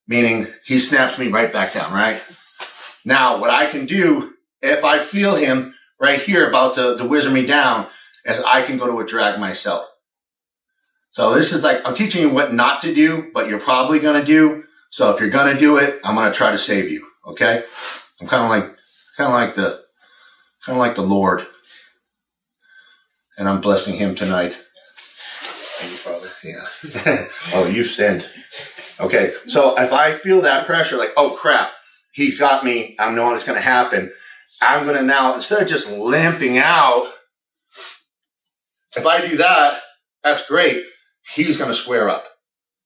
Speaker 3: meaning he snaps me right back down, right? Now, what I can do, if I feel him right here about to whizzer me down, is I can go to a drag myself. So this is like, I'm teaching you what not to do, but you're probably going to do. So if you're going to do it, I'm going to try to save you. Okay? I'm kind of like the Lord. And I'm blessing him tonight.
Speaker 2: Thank you, Father.
Speaker 3: Yeah. Oh, you've sinned. Okay. So if I feel that pressure, like, oh crap, he's got me, I know it's going to happen. I'm going to now, instead of just limping out, if I do that, that's great. He's going to square up.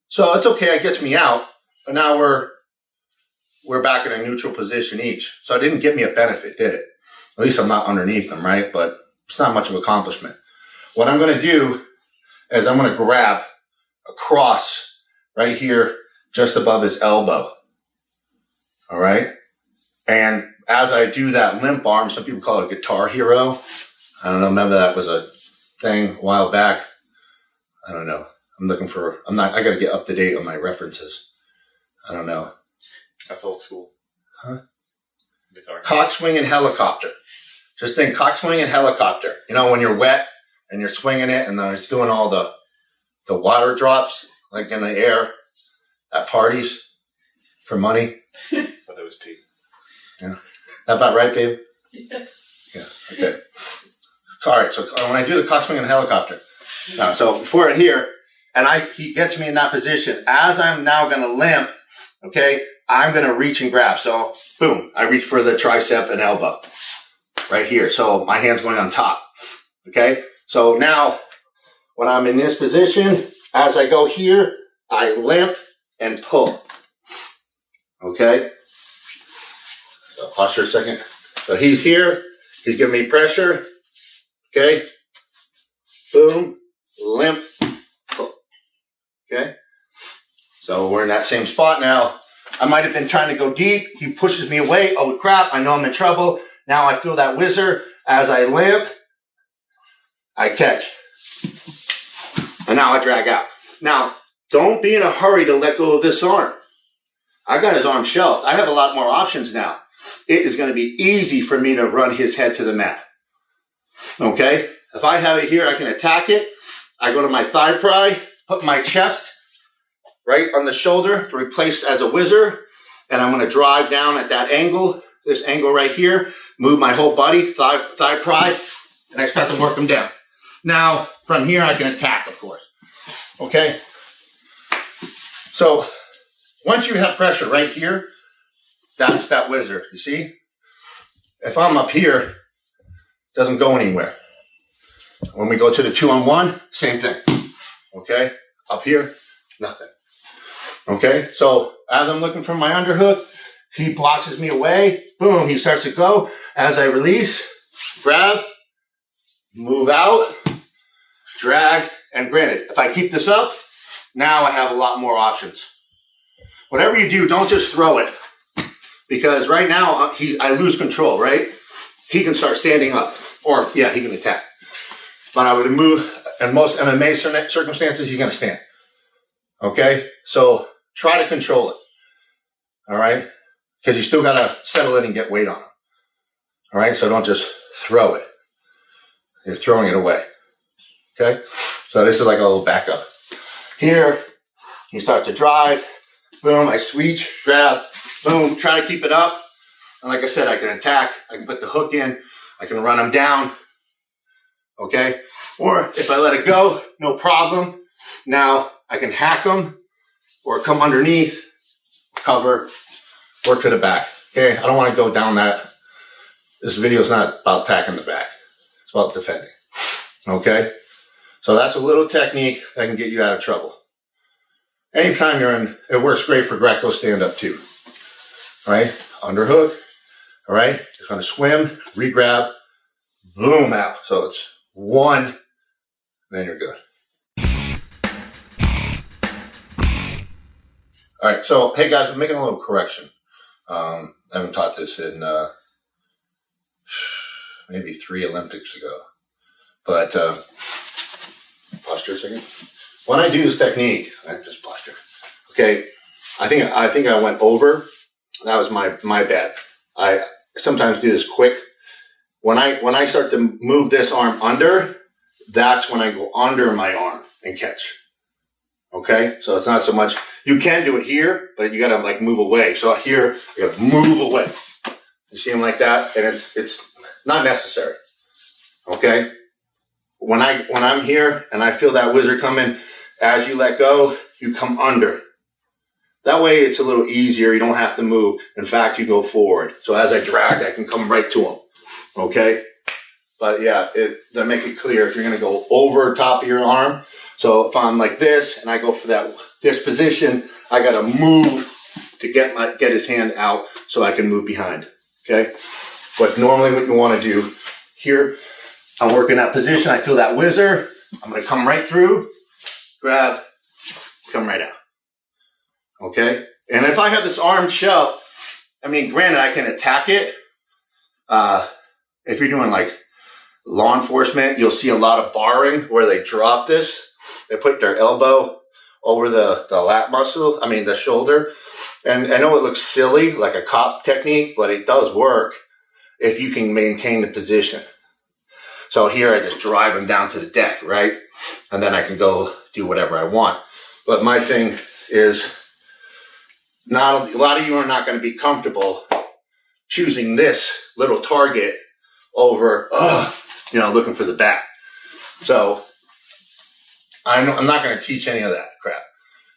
Speaker 3: So it's okay. It gets me out. But now we're back in a neutral position each. So it didn't give me a benefit, did it? At least I'm not underneath them, right? But it's not much of an accomplishment. What I'm going to do is I'm going to grab across right here, just above his elbow. All right.
Speaker 1: And as I do that limp arm, some people call it Guitar Hero. I don't know, remember that was a thing a while back. I don't know. I gotta get up to date on my references. I don't know.
Speaker 2: That's old school.
Speaker 1: Huh?
Speaker 2: Guitar.
Speaker 1: Cock swing and helicopter. Just think cock swing and helicopter. You know, when you're wet and you're swinging it and then it's doing all the water drops like in the air at parties for money.
Speaker 2: But that was pig.
Speaker 1: Yeah. That about right, babe? Yeah. Okay. All right. So when I do the cock swing and helicopter, so before here, and he gets me in that position. As I'm now going to limp, okay, I'm going to reach and grab. So boom, I reach for the tricep and elbow right here. So my hand's going on top. Okay. So now when I'm in this position, as I go here, I limp and pull. Okay. So pause for a second. So he's here. He's giving me pressure. Okay. Boom. Limp. Pull. Okay. So we're in that same spot now. I might have been trying to go deep. He pushes me away. Oh crap. I know I'm in trouble. Now I feel that whizzer. As I limp, I catch. And now I drag out. Now, don't be in a hurry to let go of this arm. I've got his arm shelved. I have a lot more options now. It is going to be easy for me to run his head to the mat. Okay? If I have it here, I can attack it. I go to my thigh pry, put my chest right on the shoulder to replace as a whizzer. And I'm going to drive down at that angle, this angle right here, move my whole body, thigh pry, and I start to work them down. Now, from here, I can attack, of course. Okay? So, once you have pressure right here, that's that whizzer, you see? If I'm up here, it doesn't go anywhere. When we go to the 2-on-1, same thing. Okay? Up here, nothing. Okay? So, as I'm looking for my underhook, he blocks me away. Boom, he starts to go. As I release, grab, move out, drag, and granted, if I keep this up, now I have a lot more options. Whatever you do, don't just throw it. Because right now, I lose control, right? He can start standing up. Or, yeah, he can attack. But I would move, in most MMA circumstances, he's going to stand. Okay? So, try to control it. All right? Because you still got to settle in and get weight on him. All right? So, don't just throw it. You're throwing it away. Okay? So, this is like a little backup. Here, you start to drive. Boom, I switch, grab, boom, try to keep it up. And like I said, I can attack. I can put the hook in. I can run them down. Okay? Or if I let it go, no problem. Now I can hack them or come underneath, cover, or to the back. Okay? I don't want to go down that. This video is not about attacking the back. It's about defending. Okay? So that's a little technique that can get you out of trouble. Anytime you're in, it works great for Greco stand-up too. All right? Underhook. All right? You're going to swim, re-grab, boom, out. So it's one, then you're good. All right. So, hey guys, I'm making a little correction. I haven't taught this in maybe 3 Olympics ago. But, posture a second. When I do this technique, I just posture. Okay, I think I went over. That was my bad. I sometimes do this quick. When I start to move this arm under, that's when I go under my arm and catch. Okay, so it's not so much. You can do it here, but you gotta like move away. So here, you gotta move away. You see him like that, and it's not necessary. Okay, when I'm here and I feel that whizzer coming. As you let go, you come under. That way it's a little easier. You don't have to move. In fact, you go forward. So as I drag, I can come right to him. Okay? But yeah, to make it clear, if you're going to go over top of your arm. So if I'm like this and I go for this position, I got to move to get his hand out so I can move behind. Okay? But normally what you want to do here, I'm working that position. I feel that whizzer. I'm going to come right through. Grab, come right out. Okay? And if I have this arm shelf
Speaker 3: I mean, granted, I can attack it. If you're doing like law enforcement, you'll see a lot of barring where they drop this. They put their elbow over the lat muscle, the shoulder. And I know it looks silly, like a cop technique, but it does work if you can maintain the position. So here I just drive them down to the deck, right? And then I can go do whatever I want. But my thing is, a lot of you are not going to be comfortable choosing this little target over, looking for the back. So I'm not going to teach any of that crap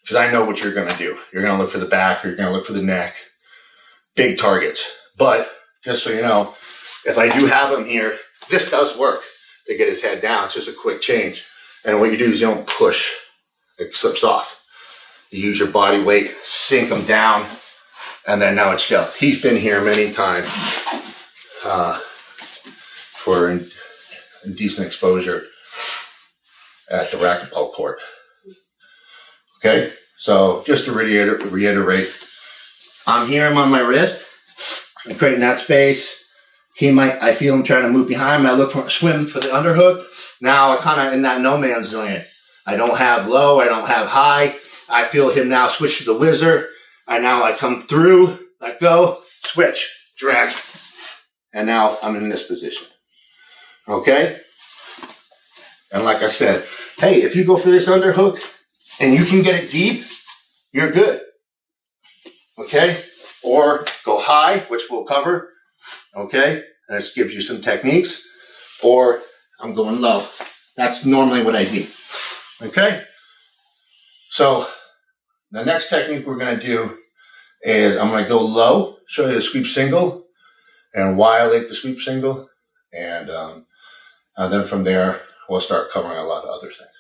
Speaker 3: because I know what you're going to do. You're going to look for the back, or you're going to look for the neck, big targets. But just so you know, if I do have him here, this does work to get his head down. It's just a quick change. And what you do is you don't push. It slips off. You use your body weight, sink him down, and then now it's stealth. He's been here many times for indecent exposure at the racquetball court. Okay, so just to reiterate, I'm here, I'm on my wrist, I'm creating that space. I feel him trying to move behind me. I look for a swim for the underhook. Now I'm kind of in that no man's land. I don't have low, I don't have high. I feel him now switch to the whizzer. And now I come through, let go, switch, drag. And now I'm in this position. Okay? And like I said, hey, if you go for this underhook and you can get it deep, you're good. Okay? Or go high, which we'll cover. Okay? And this gives you some techniques. Or I'm going low. That's normally what I do. Okay? So the next technique we're going to do is I'm going to go low, show you the sweep single, and violate the sweep single. And then from there, we'll start covering a lot of other things.